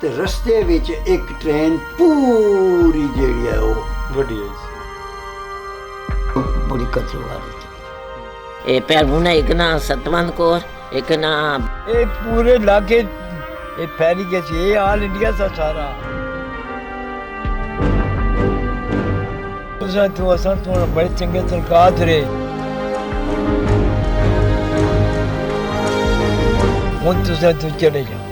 ਤੇ ਰਸਤੇ ਵਿੱਚ ਇੱਕ ਟ੍ਰੇਨ ਪੂਰੀ ਜਿਹੜੀ ਹੈ ਉਹ ਵੱਡੀ ਹੈ ਬੜੀ ਕਚਵਾੜੀ ਇਹ ਪਹਿਲੂਨ ਇੱਕ ਨਾ ਸਤਵੰਤ ਕੌਰ, ਇੱਕ ਨਾ ਇਹ ਪੂਰੇ ਇਲਾਕੇ ਇਹ ਫੈਲ ਗਿਆ ਸੀ, ਇਹ ਆਲ ਇੰਡੀਆ ਦਾ ਸਾਰਾ। ਤੁਸੀਂ ਤੋਂ ਅਸਾਂ ਤੋਂ ਬੜੇ ਚੰਗੇ ਤਲਕਾਤ ਰਹੇ, ਹੁਣ ਤੁਸੀਂ ਤੋਂ ਚਲੇ ਜਾਓ।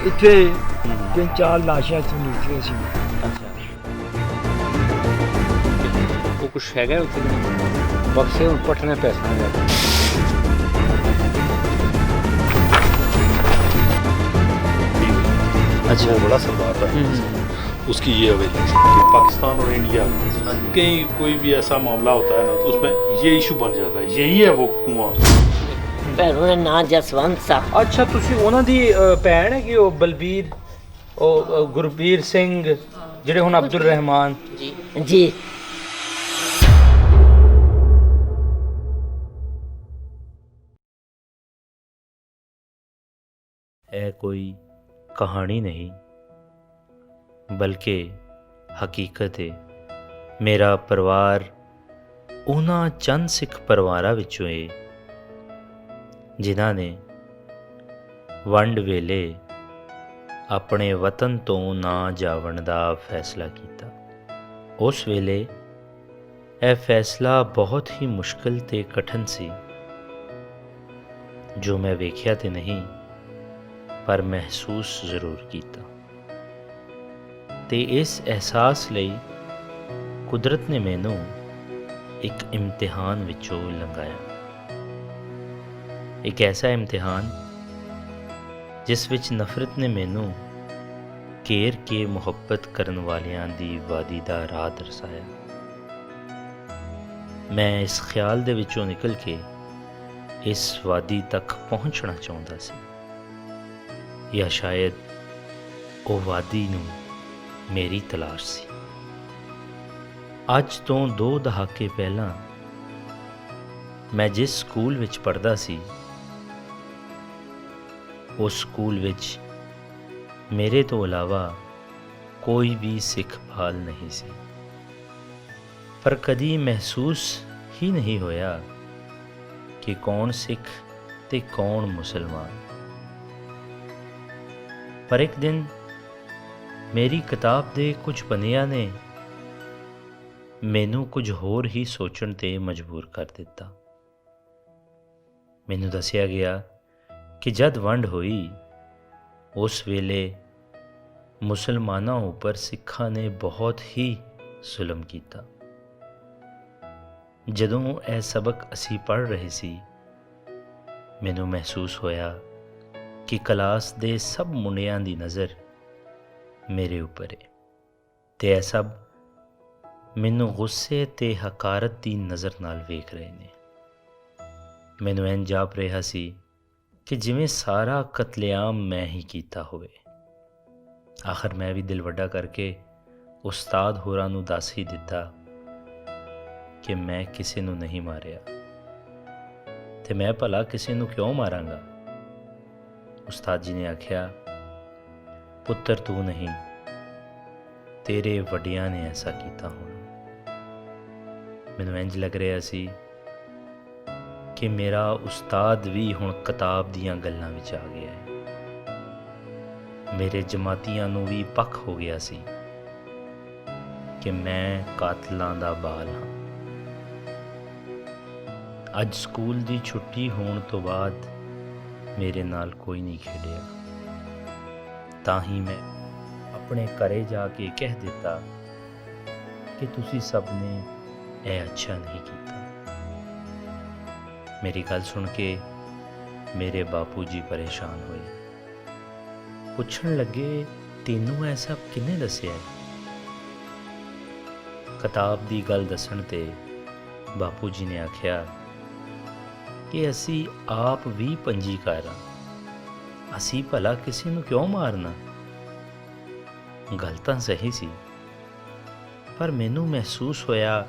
ਇੱਥੇ ਤਿੰਨ ਚਾਰ ਲਾਸ਼ਾਂ ਤੋਂ ਨਿਕਲੀਆਂ ਸੀ। ਅੱਛਾ, ਉਹ ਕੁਛ ਹੈਗਾ ਉੱਥੇ ਬਕਸੇ ਹੁਣ ਪਟਨੇ ਪੈਸਾ ਨਹੀਂ ਲੱਗਦਾ। अच्छा वो बड़ा सरदार था उसकी ये हवेली कि पाकिस्तान और इंडिया कहीं कोई भी ऐसा मामला होता है ना तो उसमें ये इशू बन जाता है, यही है वो कुआं। ਪਹਿਲੂਨ ਦਾ ਨਾਂ ਜਸਵੰਤ ਸਾ। ਅੱਛਾ, ਤੁਸੀਂ ਉਹਨਾਂ ਦੀ ਭੈਣ ਹੈਗੀ ਉਹ ਬਲਬੀਰ, ਉਹ ਗੁਰਬੀਰ ਸਿੰਘ ਜਿਹੜੇ ਹੁਣ ਅਬਦੁਲ ਰਹਿਮਾਨ ਜੀ। ਇਹ ਕੋਈ ਕਹਾਣੀ ਨਹੀਂ ਬਲਕਿ ਹਕੀਕਤ ਹੈ। ਮੇਰਾ ਪਰਿਵਾਰ ਉਹਨਾਂ ਚੰਦ ਸਿੱਖ ਪਰਿਵਾਰਾਂ ਵਿੱਚੋਂ ਹੈ ਜਿਨ੍ਹਾਂ ਨੇ ਵੰਡ ਵੇਲੇ ਆਪਣੇ ਵਤਨ ਤੋਂ ਨਾ ਜਾਵਣ ਦਾ ਫੈਸਲਾ ਕੀਤਾ। ਉਸ ਵੇਲੇ ਇਹ ਫੈਸਲਾ ਬਹੁਤ ਹੀ ਮੁਸ਼ਕਿਲ ਤੇ ਕਠਿਨ ਸੀ, ਜੋ ਮੈਂ ਵੇਖਿਆ ਤੇ ਨਹੀਂ ਪਰ ਮਹਿਸੂਸ ਜ਼ਰੂਰ ਕੀਤਾ, ਤੇ ਇਸ ਅਹਿਸਾਸ ਲਈ ਕੁਦਰਤ ਨੇ ਮੈਨੂੰ ਇੱਕ ਇਮਤਿਹਾਨ ਵਿੱਚੋਂ ਲੰਘਾਇਆ। ਇੱਕ ਐਸਾ ਇਮਤਿਹਾਨ ਜਿਸ ਵਿੱਚ ਨਫ਼ਰਤ ਨੇ ਮੈਨੂੰ ਘੇਰ ਕੇ ਮੁਹੱਬਤ ਕਰਨ ਵਾਲਿਆਂ ਦੀ ਵਾਦੀ ਦਾ ਰਾਹ ਦਰਸਾਇਆ। ਮੈਂ ਇਸ ਖਿਆਲ ਦੇ ਵਿੱਚੋਂ ਨਿਕਲ ਕੇ ਇਸ ਵਾਦੀ ਤੱਕ ਪਹੁੰਚਣਾ ਚਾਹੁੰਦਾ ਸੀ, ਜਾਂ ਸ਼ਾਇਦ ਉਹ ਵਾਦੀ ਨੂੰ ਮੇਰੀ ਤਲਾਸ਼ ਸੀ। ਅੱਜ ਤੋਂ 2 ਦਹਾਕੇ ਪਹਿਲਾਂ ਮੈਂ ਜਿਸ ਸਕੂਲ ਵਿੱਚ ਪੜ੍ਹਦਾ ਸੀ, ਉਸ ਸਕੂਲ ਵਿੱਚ ਮੇਰੇ ਤੋਂ ਇਲਾਵਾ ਕੋਈ ਵੀ ਸਿੱਖ ਬਾਲ ਨਹੀਂ ਸੀ, ਪਰ ਕਦੀ ਮਹਿਸੂਸ ਹੀ ਨਹੀਂ ਹੋਇਆ ਕਿ ਕੌਣ ਸਿੱਖ ਤੇ ਕੌਣ ਮੁਸਲਮਾਨ। ਪਰ ਇੱਕ ਦਿਨ ਮੇਰੀ ਕਿਤਾਬ ਦੇ ਕੁਝ ਪੰਨਿਆਂ ਨੇ ਮੈਨੂੰ ਕੁਝ ਹੋਰ ਹੀ ਸੋਚਣ ਤੇ ਮਜਬੂਰ ਕਰ ਦਿੱਤਾ। ਮੈਨੂੰ ਦੱਸਿਆ ਗਿਆ ਕਿ ਜਦ ਵੰਡ ਹੋਈ ਉਸ ਵੇਲੇ ਮੁਸਲਮਾਨਾਂ ਉੱਪਰ ਸਿੱਖਾਂ ਨੇ ਬਹੁਤ ਹੀ ਜ਼ੁਲਮ ਕੀਤਾ। ਜਦੋਂ ਇਹ ਸਬਕ ਅਸੀਂ ਪੜ੍ਹ ਰਹੇ ਸੀ, ਮੈਨੂੰ ਮਹਿਸੂਸ ਹੋਇਆ ਕਿ ਕਲਾਸ ਦੇ ਸਭ ਮੁੰਡਿਆਂ ਦੀ ਨਜ਼ਰ ਮੇਰੇ ਉੱਪਰ ਹੈ, ਤੇ ਇਹ ਸਭ ਮੈਨੂੰ ਗੁੱਸੇ ਤੇ ਹਕਾਰਤ ਦੀ ਨਜ਼ਰ ਨਾਲ ਵੇਖ ਰਹੇ ਨੇ। ਮੈਨੂੰ ਇੰਝ ਜਾਪ ਰਿਹਾ ਸੀ ਕਿ ਜਿਵੇਂ ਸਾਰਾ ਕਤਲੇਆਮ ਮੈਂ ਹੀ ਕੀਤਾ ਹੋਵੇ। ਆਖਰ ਮੈਂ ਵੀ ਦਿਲ ਵੱਡਾ ਕਰਕੇ ਉਸਤਾਦ ਹੋਰਾਂ ਨੂੰ ਦੱਸ ਹੀ ਦਿੱਤਾ ਕਿ ਮੈਂ ਕਿਸੇ ਨੂੰ ਨਹੀਂ ਮਾਰਿਆ, ਤੇ ਮੈਂ ਭਲਾ ਕਿਸੇ ਨੂੰ ਕਿਉਂ ਮਾਰਾਂਗਾ। ਉਸਤਾਦ ਜੀ ਨੇ ਆਖਿਆ, ਪੁੱਤਰ ਤੂੰ ਨਹੀਂ, ਤੇਰੇ ਵੱਡਿਆਂ ਨੇ ਐਸਾ ਕੀਤਾ ਹੋਣਾ। ਮੈਨੂੰ ਇੰਝ ਲੱਗ ਰਿਹਾ ਸੀ ਕਿ ਮੇਰਾ ਉਸਤਾਦ ਵੀ ਹੁਣ ਕਿਤਾਬ ਦੀਆਂ ਗੱਲਾਂ ਵਿੱਚ ਆ ਗਿਆ ਹੈ। ਮੇਰੇ ਜਮਾਤੀਆਂ ਨੂੰ ਵੀ ਪੱਕ ਹੋ ਗਿਆ ਸੀ ਕਿ ਮੈਂ ਕਾਤਲਾਂ ਦਾ ਬਾਲ ਹਾਂ। ਅੱਜ ਸਕੂਲ ਦੀ ਛੁੱਟੀ ਹੋਣ ਤੋਂ ਬਾਅਦ ਮੇਰੇ ਨਾਲ ਕੋਈ ਨਹੀਂ ਖੇਡਿਆ, ਤਾਂ ਹੀ ਮੈਂ ਆਪਣੇ ਘਰੇ ਜਾ ਕੇ ਕਹਿ ਦਿੱਤਾ ਕਿ ਤੁਸੀਂ ਸਭ ਨੇ ਇਹ ਅੱਛਾ ਨਹੀਂ ਕੀਤਾ। ਮੇਰੀ ਗੱਲ ਸੁਣ ਕੇ ਮੇਰੇ ਬਾਪੂ ਜੀ ਪਰੇਸ਼ਾਨ ਹੋਏ। ਪੁੱਛਣ ਲੱਗੇ, ਤੈਨੂੰ ਇਹ ਸਭ ਕਿਹਨੇ ਦੱਸਿਆ? ਕਿਤਾਬ ਦੀ ਗੱਲ ਦੱਸਣ ਤੇ ਬਾਪੂ ਜੀ ਨੇ ਆਖਿਆ ਕਿ ਅਸੀਂ ਆਪ ਵੀ ਪੰਜੀਕਾਰ ਹਾਂ, ਅਸੀਂ ਭਲਾ ਕਿਸੇ ਨੂੰ ਕਿਉਂ ਮਾਰਨਾ। ਗੱਲ ਤਾਂ ਸਹੀ ਸੀ, ਪਰ ਮੈਨੂੰ ਮਹਿਸੂਸ ਹੋਇਆ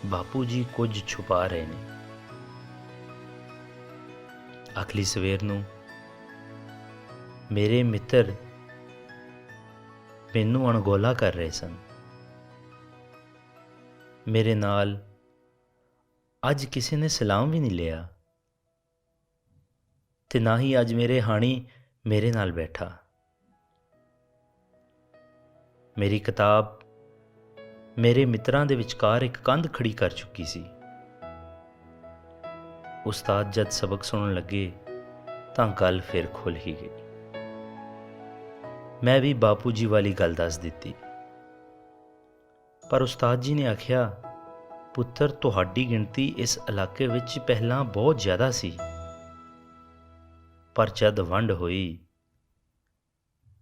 ਬਾਪੂ ਜੀ ਕੁਝ ਛੁਪਾ ਰਹੇ ਨੇ। ਅਗਲੀ ਸਵੇਰ ਨੂੰ ਮੇਰੇ ਮਿੱਤਰ ਮੈਨੂੰ ਅਣਗੌਲਾ ਕਰ ਰਹੇ ਸਨ। ਮੇਰੇ ਨਾਲ ਅੱਜ ਕਿਸੇ ਨੇ ਸਲਾਮ ਵੀ ਨਹੀਂ ਲਿਆ ਤੇ ਨਾ ਹੀ ਅੱਜ ਮੇਰੇ ਹਾਣੀ ਮੇਰੇ ਨਾਲ ਬੈਠਾ। ਮੇਰੀ ਕਿਤਾਬ ਮੇਰੇ ਮਿੱਤਰਾਂ ਦੇ ਵਿਚਕਾਰ ਇੱਕ ਕੰਧ ਖੜੀ ਕਰ ਚੁੱਕੀ ਸੀ। ਉਸਤਾਦ ਜਦ ਸਬਕ ਸੁਣਨ ਲੱਗੇ ਤਾਂ ਗੱਲ ਫਿਰ ਖੁੱਲ੍ਹ ਹੀ ਗਈ। ਮੈਂ ਵੀ ਬਾਪੂ ਜੀ ਵਾਲੀ ਗੱਲ ਦੱਸ ਦਿੱਤੀ, ਪਰ ਉਸਤਾਦ ਜੀ ਨੇ ਆਖਿਆ, ਪੁੱਤਰ ਤੁਹਾਡੀ ਗਿਣਤੀ ਇਸ ਇਲਾਕੇ ਵਿੱਚ ਪਹਿਲਾਂ ਬਹੁਤ ਜ਼ਿਆਦਾ ਸੀ, ਪਰ ਜਦ ਵੰਡ ਹੋਈ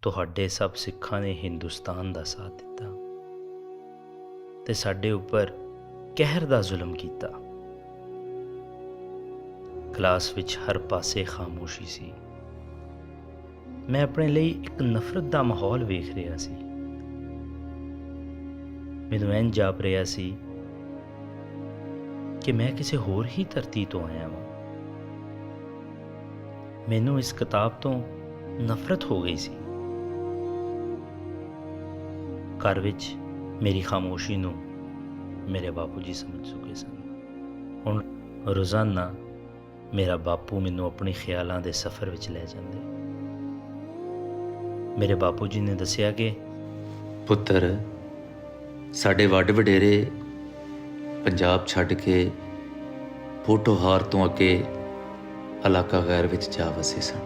ਤੁਹਾਡੇ ਸਭ ਸਿੱਖਾਂ ਨੇ ਹਿੰਦੁਸਤਾਨ ਦਾ ਸਾਥ ਦਿੱਤਾ ਤੇ ਸਾਡੇ ਉੱਪਰ ਕਹਿਰ ਦਾ ਜ਼ੁਲਮ ਕੀਤਾ। ਕਲਾਸ ਵਿੱਚ ਹਰ ਪਾਸੇ ਖਾਮੋਸ਼ੀ ਸੀ। ਮੈਂ ਆਪਣੇ ਲਈ ਇੱਕ ਨਫ਼ਰਤ ਦਾ ਮਾਹੌਲ ਵੇਖ ਰਿਹਾ ਸੀ। ਮੈਨੂੰ ਇੰਝ ਜਾਪ ਰਿਹਾ ਸੀ ਕਿ ਮੈਂ ਕਿਸੇ ਹੋਰ ਹੀ ਧਰਤੀ ਤੋਂ ਆਇਆ ਹਾਂ। ਮੈਨੂੰ ਇਸ ਕਿਤਾਬ ਤੋਂ ਨਫ਼ਰਤ ਹੋ ਗਈ ਸੀ। ਘਰ ਵਿੱਚ ਮੇਰੀ ਖਾਮੋਸ਼ੀ ਨੂੰ ਮੇਰੇ ਬਾਪੂ ਜੀ ਸਮਝ ਚੁੱਕੇ ਸਨ। ਹੁਣ ਰੋਜ਼ਾਨਾ ਮੇਰਾ ਬਾਪੂ ਮੈਨੂੰ ਆਪਣੇ ਖਿਆਲਾਂ ਦੇ ਸਫ਼ਰ ਵਿੱਚ ਲੈ ਜਾਂਦੇ। ਮੇਰੇ ਬਾਪੂ ਜੀ ਨੇ ਦੱਸਿਆ ਕਿ ਪੁੱਤਰ, ਸਾਡੇ ਵੱਡ ਵਡੇਰੇ ਪੰਜਾਬ ਛੱਡ ਕੇ ਪੋਠੋਹਾਰ ਤੋਂ ਅੱਗੇ ਇਲਾਕਾ ਗੈਰ ਵਿੱਚ ਜਾ ਵਸੇ ਸਨ।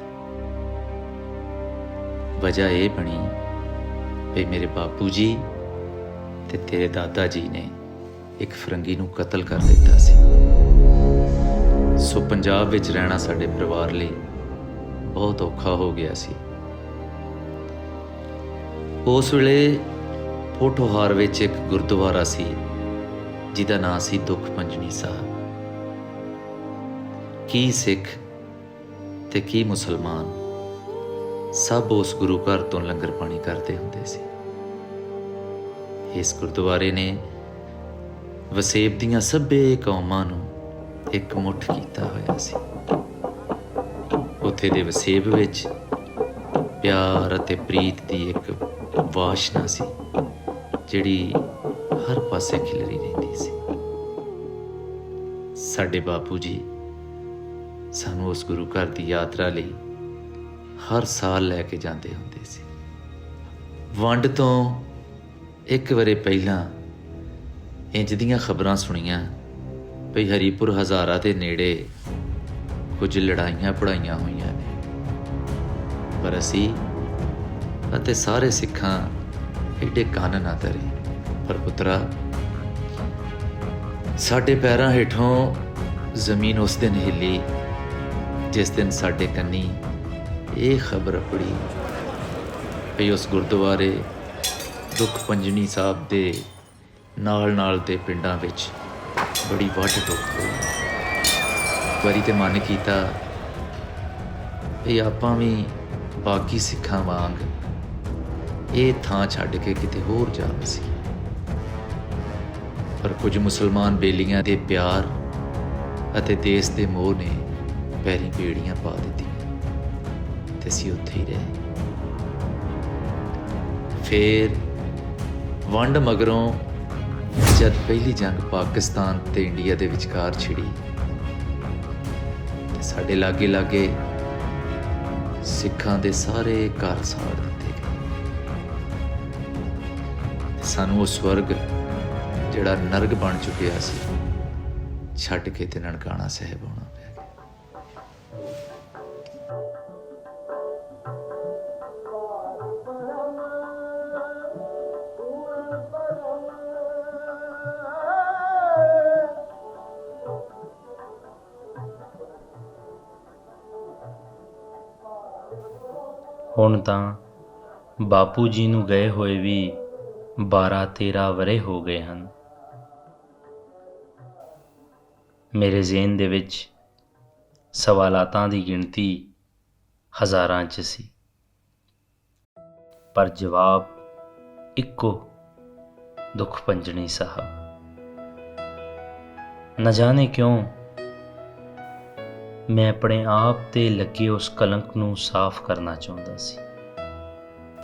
ਵਜ੍ਹਾ ਇਹ ਬਣੀ ਵੀ ਮੇਰੇ ਬਾਪੂ ਜੀ ਤੇ ਤੇਰੇ ਦਾਦਾ ਜੀ ਨੇ ਇੱਕ ਫਰੰਗੀ ਨੂੰ ਕਤਲ ਕਰ ਦਿੱਤਾ ਸੀ। ਸੋ ਪੰਜਾਬ ਵਿੱਚ ਰਹਿਣਾ ਸਾਡੇ ਪਰਿਵਾਰ ਲਈ ਬਹੁਤ ਔਖਾ ਹੋ ਗਿਆ ਸੀ। ਉਸ ਵੇਲੇ ਪੋਠੋਹਾਰ ਵਿੱਚ ਇੱਕ ਗੁਰਦੁਆਰਾ ਸੀ ਜਿਹਦਾ ਨਾਂ ਸੀ ਦੁੱਖ ਪੰਜਣੀ ਸਾਹਿਬ। ਕੀ ਸਿੱਖ ਤੇ ਕੀ ਮੁਸਲਮਾਨ ਸਭ ਉਸ ਗੁਰੂ ਘਰ ਤੋਂ ਲੰਗਰ ਪਾਣੀ ਕਰਦੇ ਹੁੰਦੇ ਸੀ। ਇਸ ਗੁਰਦੁਆਰੇ ਨੇ ਵਸੇਬ ਦੀਆਂ ਸਭੇ ਕੌਮਾਂ ਨੂੰ ਇੱਕ ਮੁੱਠ ਕੀਤਾ ਹੋਇਆ ਸੀ। ਉੱਥੇ ਦੇ ਵਸੇਬ ਵਿੱਚ ਪਿਆਰ ਅਤੇ ਪ੍ਰੀਤ ਦੀ ਇੱਕ ਵਾਸ਼ਨਾ ਸੀ ਜਿਹੜੀ ਹਰ ਪਾਸੇ ਖਿਲਰੀ ਰਹਿੰਦੀ ਸੀ। ਸਾਡੇ ਬਾਪੂ ਜੀ ਸਾਨੂੰ ਉਸ ਗੁਰੂ ਘਰ ਦੀ ਯਾਤਰਾ ਲਈ ਹਰ ਸਾਲ ਲੈ ਕੇ ਜਾਂਦੇ ਹੁੰਦੇ ਸੀ। ਵੰਡ ਤੋਂ ਇੱਕ ਵਰੇ ਪਹਿਲਾਂ ਇੰਜ ਦੀਆਂ ਖਬਰਾਂ ਸੁਣੀਆਂ ਭਈ ਹਰੀਪੁਰ ਹਜ਼ਾਰਾ ਦੇ ਨੇੜੇ ਕੁਝ ਲੜਾਈਆਂ ਪੜਾਈਆਂ ਹੋਈਆਂ ਨੇ, ਪਰ ਅਸੀਂ ਅਤੇ ਸਾਰੇ ਸਿੱਖਾਂ ਏਡੇ ਕੰਨ ਨਾ ਧਰੇ। ਪਰ ਪੁੱਤਰਾ, ਸਾਡੇ ਪੈਰਾਂ ਹੇਠੋਂ ਜ਼ਮੀਨ ਉਸ ਦਿਨ ਹਿੱਲੀ ਜਿਸ ਦਿਨ ਸਾਡੇ ਕੰਨੀ ਇਹ ਖਬਰ ਪੜੀ ਭਈ ਉਸ ਗੁਰਦੁਆਰੇ ਦੁੱਖ ਪੰਜਣੀ ਸਾਹਿਬ ਦੇ ਨਾਲ ਦੇ ਪਿੰਡਾਂ ਵਿੱਚ ਬੜੀ ਵੱਢ ਟੁੱਕ ਹੋਈ। ਵਾਰੀ ਤੇ ਮਨ ਕੀਤਾ ਵੀ ਆਪਾਂ ਵੀ ਬਾਕੀ ਸਿੱਖਾਂ ਵਾਂਗ ਇਹ ਥਾਂ ਛੱਡ ਕੇ ਕਿਤੇ ਹੋਰ ਜਾ ਵਸੀ। ਪਰ ਕੁਝ ਮੁਸਲਮਾਨ ਬੇਲੀਆਂ ਦੇ ਪਿਆਰ ਅਤੇ ਦੇਸ਼ ਦੇ ਮੋਹ ਨੇ ਪੈਰੀਂ ਬੇੜੀਆਂ ਪਾ ਦਿੱਤੀਆਂ ਤੇ ਅਸੀਂ ਉੱਥੇ ਹੀ ਰਹੇ। ਫੇਰ ਵੰਡ ਮਗਰੋਂ ਜਦ ਪਹਿਲੀ ਜੰਗ ਪਾਕਿਸਤਾਨ ਤੇ ਇੰਡੀਆ ਦੇ ਵਿਚਕਾਰ ਛਿੜੀ ਤੇ ਸਾਡੇ ਲਾਗੇ ਸਿੱਖਾਂ ਦੇ ਸਾਰੇ ਘਰ ਸਾੜ ਦਿੱਤੇ ਗਏ। ਸਾਨੂੰ ਉਹ ਸਵਰਗ ਜਿਹੜਾ ਨਰਕ ਬਣ ਚੁੱਕਿਆ ਸੀ ਛੱਡ ਕੇ ਤੇ ਨਨਕਾਣਾ ਸਾਹਿਬ ਆਉਣਾ ਪਿਆ। ਹੁਣ ਤਾਂ ਬਾਪੂ ਜੀ ਨੂੰ ਗਏ ਹੋਏ ਵੀ 12-13 ਵਰ੍ਹੇ ਹੋ ਗਏ ਹਨ। ਮੇਰੇ ਜ਼ਿਹਨ ਦੇ ਵਿੱਚ ਸਵਾਲਾਤਾਂ ਦੀ ਗਿਣਤੀ ਹਜ਼ਾਰਾਂ 'ਚ ਸੀ, ਪਰ ਜਵਾਬ ਇੱਕੋ, ਦੁੱਖ ਭੰਜਣੀ ਸਾਹਿਬ। न जाने क्यों मैं अपने आप ते लगे उस कलंक नूं साफ करना चाहता सी,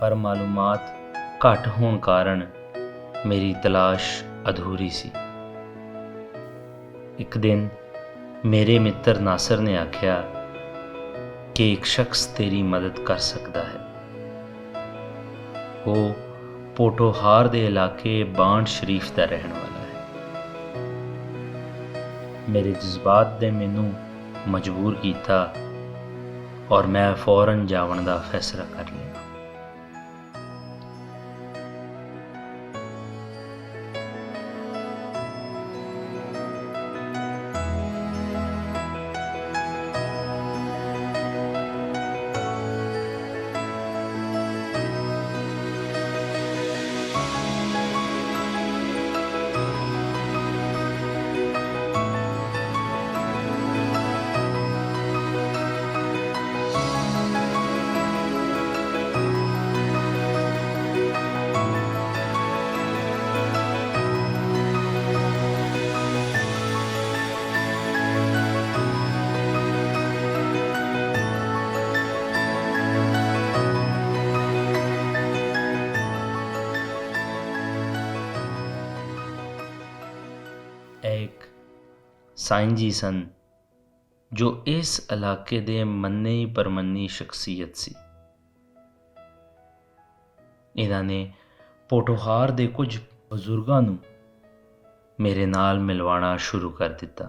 पर मालूमात घट होने कारण मेरी तलाश अधूरी सी। एक दिन मेरे मित्र नासिर ने आख्या कि एक शख्स तेरी मदद कर सकता है। वो पोटोहार दे इलाके बांड शरीफ का रहने वाला है। मेरे जज्बात ने मैनू मजबूर किया और मैं फौरन जावन का फैसला कर लिया। एक साईं जी सन जो इस इलाके दे मन्ने परमन्नी शख्सियत सी। इन्हां ने पोटोहार दे कुछ बजुर्गां नूं मेरे नाल मिलवाना शुरू कर दिता,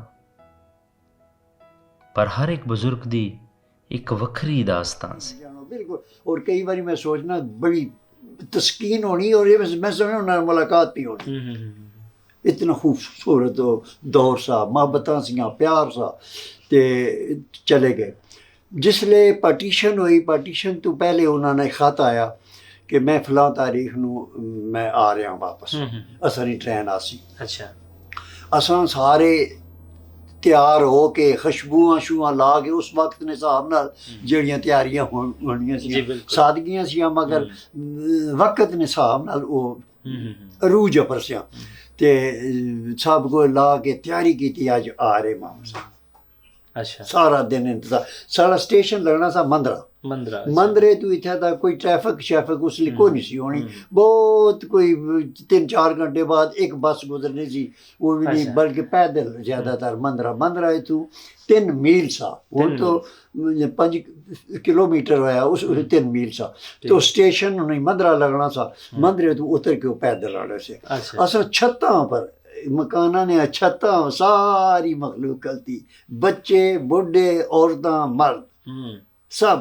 पर हर एक बुजुर्ग दी एक वखरी दास्तान सी। बिल्कुल। और कई बार मैं सोचना बड़ी तस्कीन होनी और ये मैं समझना उन्हां नाल मुलाकात भी होनी। इतना खूबसूरत दौर सा, मोहब्बतां सियां, प्यार सा, ते चले गए। जिसले पार्टीशन हुई, पार्टीशन तो पहले उन्होंने खत आया कि मैं फलां तारीख नूं मैं आ रहा वापस। असां दी ट्रेन आसी। अच्छा। असां सारे तैयार हो के खुशबूआं शूआं ला के उस वक्त ने हिसाब नाल जेहड़ियां तैयारियां होनियां सी, सादगियां सी, मगर वक्त ने हिसाब नाल वो अरूज परसियां ते सब को ला के तैयारी की अज आ रहे मामसा। अच्छा। सारा सारा दिन इंतजार। सारा स्टेशन लगना सा मंदरा। मंदरे तो इत्थे तक कोई ट्रैफिक शैफिक उसली कोई नहीं सी होनी। बहुत कोई 3-4 घंटे बाद एक बस गुजरनी सी, वो भी नहीं, बल्कि पैदल ज़्यादातर। मंदरा इतू 3 मील सा, वो तो 5 किलोमीटर होया, उस 3 मील सा। तो स्टेशन नहीं मंदरा लगना सा, मंदरे तो उतर के पैदल आने से। असा छत्तां पर मकाना ने छत्तां सारी मखलूक कलती, बच्चे बुढ़े औरतां मर्द सब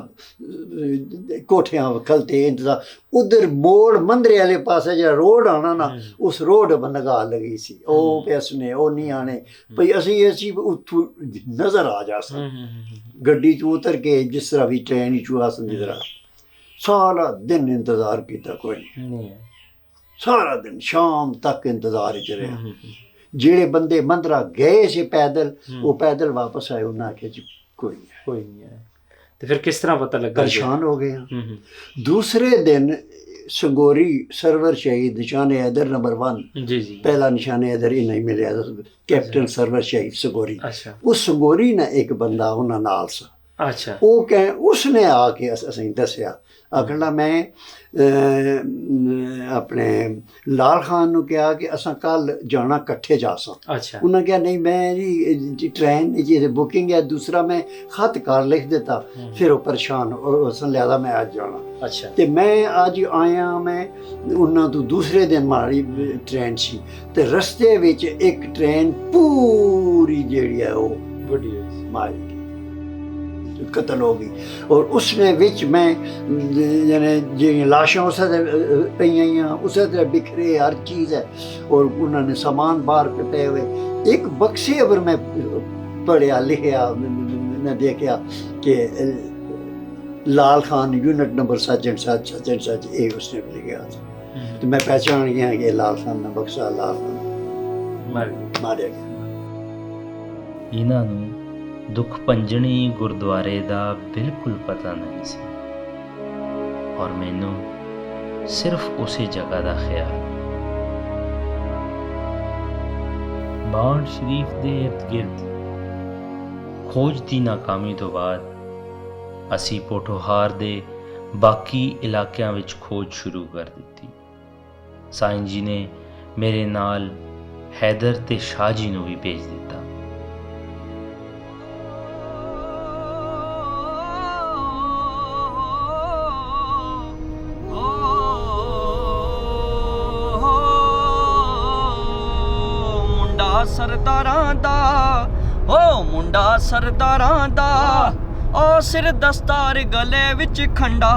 कोठियां खलते इंतजार। उधर मोड़ मंदरे वाले पास जो रोड आना ना, उस रोड पर निगाह लगी सी। ओ पैसने ओ नहीं आने भाई असी उतू नजर आ जा सकते। गड्डी चो उतर के जिस तरह भी ट्रेन चो आसन जिस तरह सारा दिन इंतजार किया, कोई नहीं। सारा दिन शाम तक इंतजार च रहा। जेड़े बंदे मंदरा गए से पैदल, वो पैदल वापस आए, उन्हें आखे जी कोई नहीं है। तो फिर किस तरह पता लगा? परेशान हो गए। दूसरे दिन संगोरी सरवर शहीद निशाने हैदर नंबर 1 जी पहला निशाने हैदर ही नहीं मिले, कैप्टन सरवर शहीद संगोरी। अच्छा। उस संगोरी ने एक बंदा उन्होंने नाल सा। अच्छा। वो कह उसने आके असें दसिया, आखना मैं अपने लाल खान नूं कहा कि असां कल जाना कट्ठे जा सा। अच्छा। उन्हें कहा नहीं मैं जी ट्रेन जी बुकिंग है, दूसरा मैं खत कर लिख देता, फिर वो परेशान उसन लिया मैं अज जाना। अच्छा। तो मैं अज आया, मैं उन्होंने तो दूसरे दिन मारी ट्रेन सी, तो रस्ते विच एक ट्रेन पूरी जेड़ी है वो मारी कतल हो गई। और उसने विच मैं जी लाशां उस पईयां उस बिखरे हर चीज़ है, और उन्होंने सामान बाहर पे पे हुए। एक बक्से पर मैं पढ़िया लिखिया, मैं देखा कि Lal Khan unit number such and such ये उसने लिखा। तो मैं पहचान गया कि लाल खान बख्शा लाल खान ਮਾਰਿਆ ਗਿਆ। ਇਹਨਾਂ ਨੂੰ ਦੁੱਖ ਭੰਜਣੀ ਗੁਰਦੁਆਰੇ ਦਾ ਬਿਲਕੁਲ ਪਤਾ ਨਹੀਂ ਸੀ ਔਰ ਮੈਨੂੰ ਸਿਰਫ ਉਸੇ ਜਗ੍ਹਾ ਦਾ ਖਿਆਲ। ਬਾਣ ਸ਼ਰੀਫ ਦੇ ਇਰਦ ਗਿਰਦ ਖੋਜ ਦੀ ਨਾਕਾਮੀ ਤੋਂ ਬਾਅਦ ਅਸੀਂ ਪੋਠੋਹਾਰ ਦੇ ਬਾਕੀ ਇਲਾਕਿਆਂ ਵਿੱਚ ਖੋਜ ਸ਼ੁਰੂ ਕਰ ਦਿੱਤੀ। ਸਾਈਂ ਜੀ ਨੇ ਮੇਰੇ ਨਾਲ ਹੈਦਰ ਤੇ ਸ਼ਾਹ ਜੀ ਨੂੰ ਵੀ ਭੇਜ ਦਿੱਤਾ। ਮੁੰਡਾ ਸਰਦਾਰਾਂ ਦਾ ਓ ਮੁੰਡਾ ਸਰਦਾਰਾਂ ਦਾ ਓ ਸਿਰ ਦਸਤਾਰ ਗਲੇ ਵਿੱਚ ਖੰਡਾ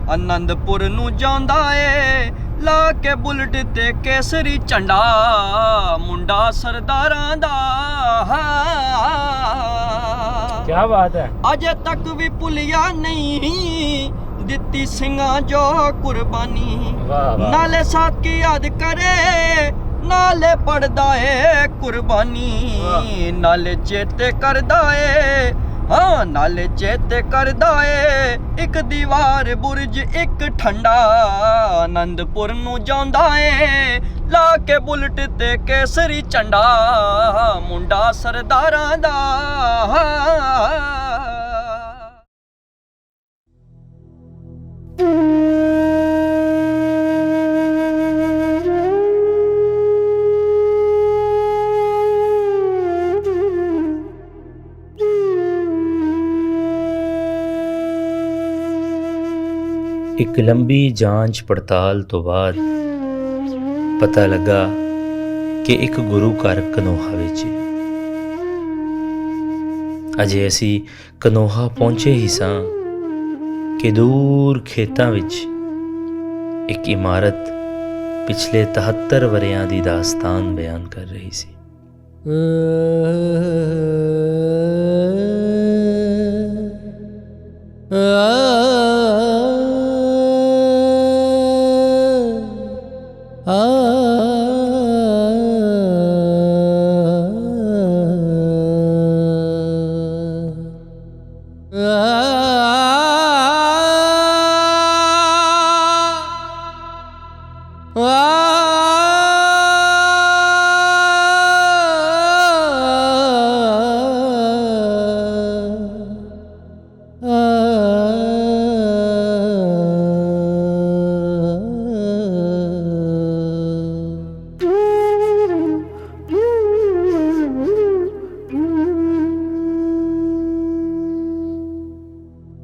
ਆਨੰਦਪੁਰ ਨੂੰ ਜਾਂਦਾ ਏ ਲਾ ਕੇ ਬੁਲਟ ਤੇ ਕੇਸਰੀ ਝੰਡਾ ਮੁੰਡਾ ਸਰਦਾਰਾਂ ਦਾ ਕੀ ਬਾਤ ਹੈ। ਅਜੇ ਤੱਕ ਵੀ ਭੁੱਲਿਆ ਨਹੀਂ ਦਿੱਤੀ ਸਿੰਘਾਂ ਜੋ ਕੁਰਬਾਨੀ। ਵਾਹ ਵਾਹ। ਨਾਲੇ ਸਾਥੀ ਯਾਦ ਕਰੇ ਨਾਲੇ ਪੜਦਾ ਏ ਕੁਰਬਾਨੀ ਨਾਲੇ ਚੇਤੇ ਕਰਦਾ ਏ ਹਾਂ ਨਾਲੇ ਚੇਤੇ ਕਰਦਾ ਏ ਇੱਕ ਦੀਵਾਰ ਬੁਰਜ ਇੱਕ ਠੰਡਾ ਆਨੰਦਪੁਰ ਨੂੰ ਜਾਂਦਾ ਏ ਲਾ ਕੇ ਬੁਲਟ ਤੇ ਕੇਸਰੀ ਝੰਡਾ ਮੁੰਡਾ ਸਰਦਾਰਾਂ ਦਾ। ਇੱਕ ਲੰਬੀ ਜਾਂਚ ਪੜਤਾਲ ਤੋਂ ਬਾਅਦ ਪਤਾ ਲੱਗਾ ਕਿ ਇੱਕ ਗੁਰੂ ਘਰ ਕਨੋਹਾ ਵਿੱਚ ਹੈ। ਅਜੇ ਅਸੀਂ ਕਨੋਹਾ ਪਹੁੰਚੇ ਹੀ ਸਾਂ ਕਿ ਦੂਰ ਖੇਤਾਂ ਵਿੱਚ ਇੱਕ ਇਮਾਰਤ ਪਿਛਲੇ 73 ਵਰ੍ਹਿਆਂ ਦੀ ਦਾਸਤਾਨ ਬਿਆਨ ਕਰ ਰਹੀ ਸੀ।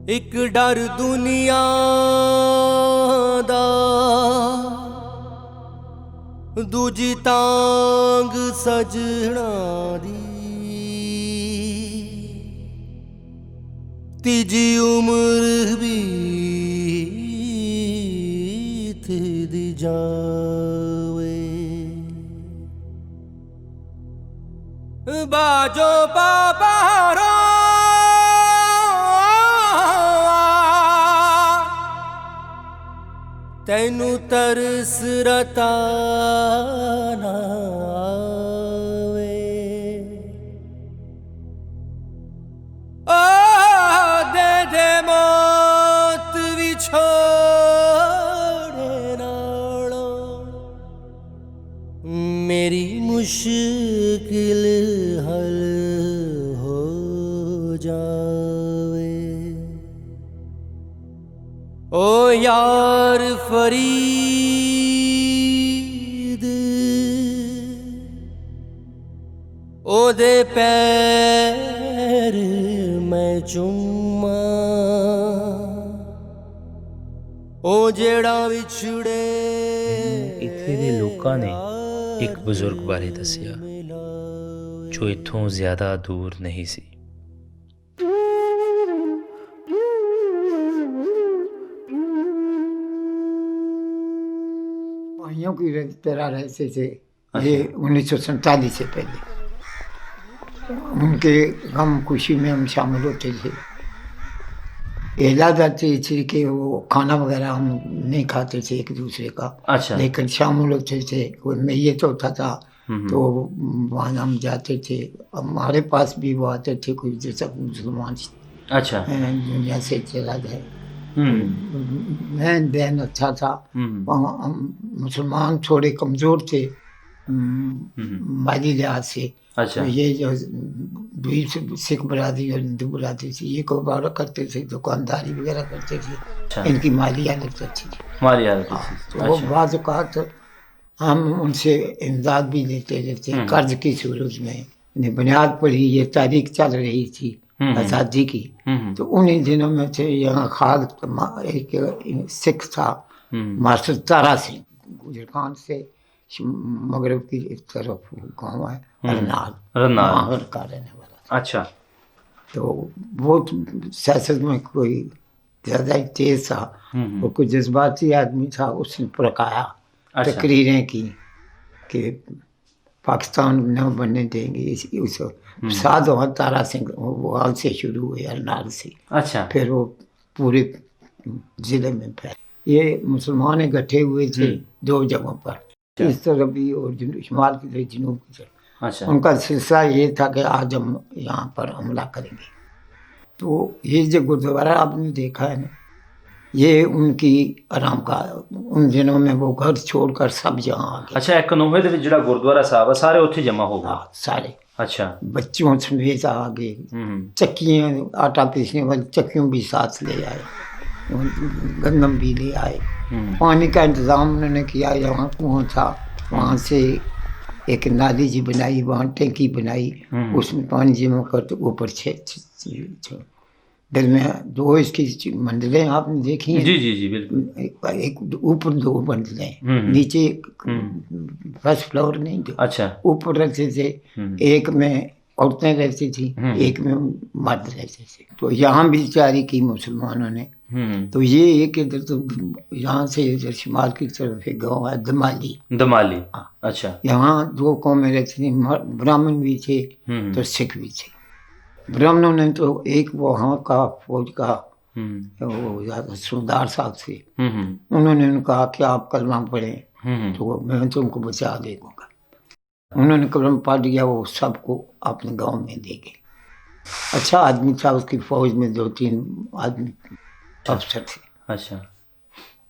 ਇੱਕ ਡਰ ਦੁਨੀਆ ਦਾ ਦੂਜੀ ਤਾਂਗ ਸਜਣਾ ਦੀ ਤੀਜੀ ਉਮਰ ਬੀਤ ਦੀ ਜਾਵੇ ਬਾਜੋ ਬਾਬਾਰੋ ਤੈਨੂੰ ਤਰਸ ਰਤਾ ਨਾ ਆਵੇ ਓ ਦੇ ਮੌਤ ਵਿਛੋੜੇ ਨਾਲੋਂ ਮੇਰੀ ਮੁਸ਼ਕਿਲ ਹੱਲ ਹੋ ਜਾਵੇ ਓ ਯਾਰ ਫਰੀਦ ਉਹਦੇ ਪੈਰ ਮੈਂ ਚੁੰਮਾ ਉਹ ਜਿਹੜਾ ਵਿਛੜੇ। ਇੱਥੇ ਦੇ ਲੋਕਾਂ ਨੇ ਇੱਕ ਬਜ਼ੁਰਗ ਬਾਰੇ ਦੱਸਿਆ ਜੋ ਇੱਥੋਂ ਜ਼ਿਆਦਾ ਦੂਰ ਨਹੀਂ ਸੀ। भाइयों की तरह रहते थे ये 1947 से पहले। उनके गम खुशी में हम शामिल होते थे। इलादा थी कि वो खाना वगैरह हम नहीं खाते थे एक दूसरे का। अच्छा। लेकिन शाम होते थे कोई मैयत होता था तो वहाँ हम जाते थे। हमारे पास भी वो आते थे कोई जैसा मुसलमान अच्छा दुनिया से चला गए। मैं दिन अच्छा था। वहाँ मुसलमान थोड़े कमज़ोर थे माली लिहाज से। अच्छा। तो ये जो सिख बरादरी और हिंदू बरादरी थी ये कारोबार करते थे, दुकानदारी वगैरह करते थे। अच्छा। इनकी माली हालत अच्छी थी। हमारी हालत तो वो बाज़ औक़ात हम उनसे इमदाद भी लेते रहते कर्ज की सूरत में। इन्हें बुनियाद पड़ी ये तारीख चल रही थी आज़ादी की। तो उन्हीं दिनों में थे यहाँ खाल एक सिख था मास्टर तारा सिंह गुजर खान से मगरब की तरफ गाँव है रन्नार का रहने वाला। अच्छा। तो वो सियासत में कोई ज़्यादा ही तेज था और कोई जज्बाती आदमी था। उसने भड़काया तकरीरें की कि पाकिस्तान न बनने देंगे। उस साध वहाँ तारा सिंह वहाँ से शुरू हुए अरनाल से। अच्छा। फिर वो पूरे ज़िले में फैल। ये मुसलमान इकट्ठे हुए थे दो जगहों पर, इस तरफ भी और शुमाल की तरफ जनूब की तरफ। अच्छा। उनका सिलसिला ये था कि आज हम यहाँ पर हमला करेंगे। तो ये जो गुरुद्वारा आपने देखा है ना ये उनकी आराम का उन दिनों में वो घर छोड़कर सब यहाँ आ गए। अच्छा 91 ਦੇ ਵਿੱਚ ਜਿਹੜਾ ਗੁਰਦੁਆਰਾ ਸਾਹਿਬ ਆ ਸਾਰੇ ਉੱਥੇ ਜਮਾ ਹੋ ਗਏ। सारे अच्छा। बच्चों समेत आ गए। चक्कियाँ आटा पीसने वाली चक्कियों भी साथ ले आए, गंदम भी ले आए। पानी का इंतज़ाम उन्होंने किया। यहाँ कुआं था वहाँ से एक नाली जी बनाई, वहाँ टैंकी बनाई, उसमें पानी जमा कर ऊपर दरमियान दो इसकी मंजिलें आपने देखी हैं। जी जी जी बिल्कुल। एक ऊपर दो मंजिलें नीचे फर्स्ट फ्लोर नहीं थे। अच्छा। ऊपर रहते थे, एक में औरतें रहती थी एक में मर्द रहते थे। तो यहाँ भी जारी की मुसलमानों ने। तो ये एक इधर तो यहाँ से इधर शुमाल की तरफ एक गाँव है दमाली। दमाली। अच्छा। यहाँ दो कौमें रहती थी, ब्राह्मण भी थे तो सिख भी थे। ब्राह्मणों ने तो एक वहाँ का फौज का वो सरदार साहब थे, उन्होंने कहा कि आप कलमा पढ़ें तो मैं तुमको बचा देगा। उन्होंने कलम पढ़ लिया, वो सबको अपने गांव में दे गए। अच्छा आदमी था, उसकी फौज में 2-3 आदमी अफसर थे। अच्छा।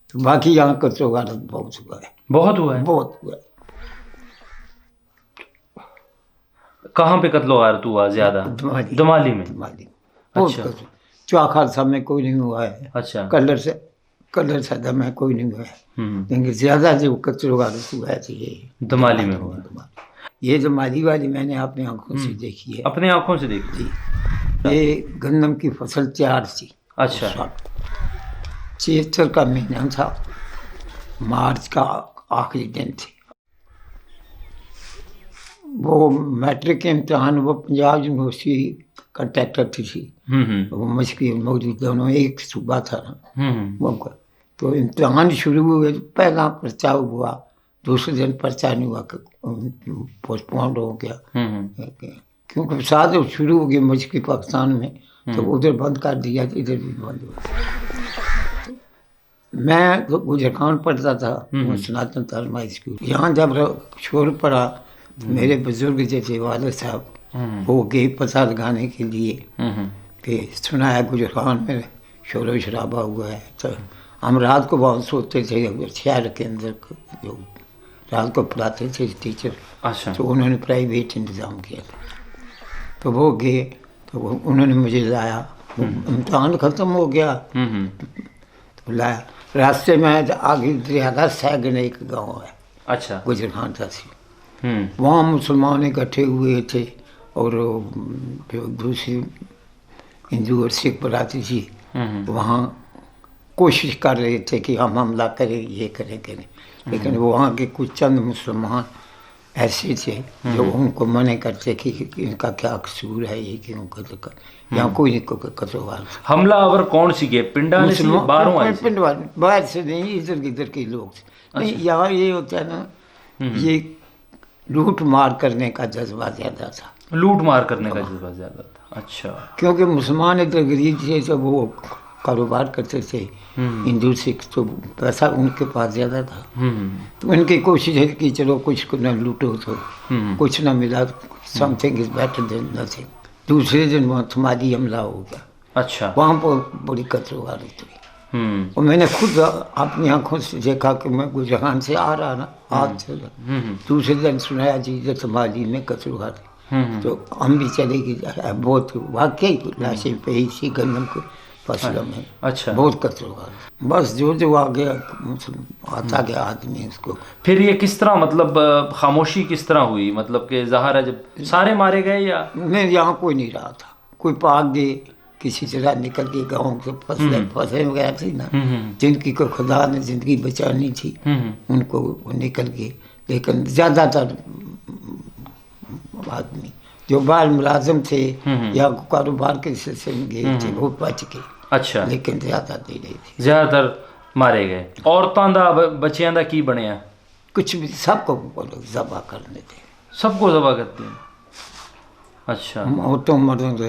तो बाकी यहाँ कत्लो गारत बहुत हुआ है। बहुत हुआ है। बहुत हुआ है। कहाँ पे कत्लो गारत हुआ ज्यादा? दमाली में। अच्छा। चौखार साहब में कोई नहीं हुआ है। अच्छा। कलर सदा में कोई नहीं हुआ है, लेकिन ज्यादा जो कत्लो गारत हुआ है तो ये दमाली में हुआ। ये दमाली वाली मैंने अपनी आंखों से देखी है। अपने आंखों से देखी थी। ये गंदम की फसल तैयार थी। अच्छा। 76 का महीना था, मार्च का आखिरी दिन थे। वो मैट्रिक के इम्तहान वो पंजाब यूनिवर्सिटी का ट्रैक्टर थी, वो मशकी मौजूद दोनों एक सूबा था ना वो। तो इम्तहान शुरू हुए, पहला पर्चा हुआ, दूसरे दिन पर्चा नहीं हुआ, पोस्टपोन हो गया क्योंकि साथ शुरू हो गया मशकी पाकिस्तान में, तो उधर बंद कर दिया, इधर भी बंद हुआ। मैं तो गुजर खान पढ़ता था सनातन तालीम स्कूल। यहाँ जब शोर पड़ा तो मेरे बुजुर्ग जैसे वाले साहब वो गए पता लगाने के लिए कि सुना है गुजर खान में शोर शराबा हुआ है। तो हम रात को बहुत सोते थे, शहर के अंदर जो रात को पढ़ाते थे टीचर। अच्छा। तो उन्होंने प्राइवेट इंतज़ाम किया था, तो वो गए तो उन्होंने मुझे लाया। इम्तहान ख़त्म हो गया तो लाया। रास्ते में आगे दरियादा सैगन एक गाँव है। अच्छा। गुजर खान था सी, वहाँ मुसलमान इकट्ठे हुए थे और दूसरी हिंदू और सिख बराती थी, वहाँ कोशिश कर रहे थे कि हम हमला करें, ये करें। लेकिन वहाँ के कुछ चंद मुसलमान ऐसे थे जो उनको मना करते कि इनका क्या कसूर है, ये क्यों कर यहाँ कोई नहीं कसूरवार। हमलावर कौन सी के पिंडा ने सी बाहरों आए? पिंड वाले बाहर से नहीं, इधर के लोग थे। नहीं यहाँ ये होता है ना, ये लूट मार करने का जज्बा ज़्यादा था। लूट मार करने का जज्बा ज़्यादा था। अच्छा। क्योंकि मुसलमान इधर गरीब थे तो वो कारोबार करते थे हिंदू सिख, तो पैसा उनके पास ज़्यादा था। तो उनकी कोशिश है कि चलो कुछ को न लूटो, तो कुछ ना मिला, something is better than nothing. दूसरे दिन वहाँ थमादी हमला हो गया। अच्छा। वहाँ पर बड़ी कत्ल-वारत हुई। और मैंने खुद अपनी आंखों से देखा कि मैं गुजरान से आ रहा ना, हाथ से दूसरे दिन सुनाया जी इधर थमादी में कत्ल-वारत। तो हम भी चले गए, बहुत वाकई लाशें पे ही थी गंदम को फसलों में। अच्छा। बहुत कत्ल हुआ। बस जो आ गया आता गया आदमी उसको। फिर ये किस तरह, मतलब खामोशी किस तरह हुई, मतलब कि ज़ाहिर है जब सारे मारे गए या नहीं, यहाँ कोई नहीं रहा था, कोई भाग गए, किसी तरह निकल के गाँव से फंसे वगैरह थी ना, जिनकी को खुदा ने जिंदगी बचानी थी उनको वो निकल गए। लेकिन ज़्यादातर आदमी जो बाल मुलाजिम थे या कारोबार के सिलसिले में गए थे वो बच गए। अच्छा। लेकिन ज़्यादा दे रही थी, ज़्यादातर मारे गए। औरतां दा बच्चियां दा की बनया? कुछ भी सबको ज़बा करने थे, सबको ज़बा करते हैं। अच्छा। औरतों मर्दों को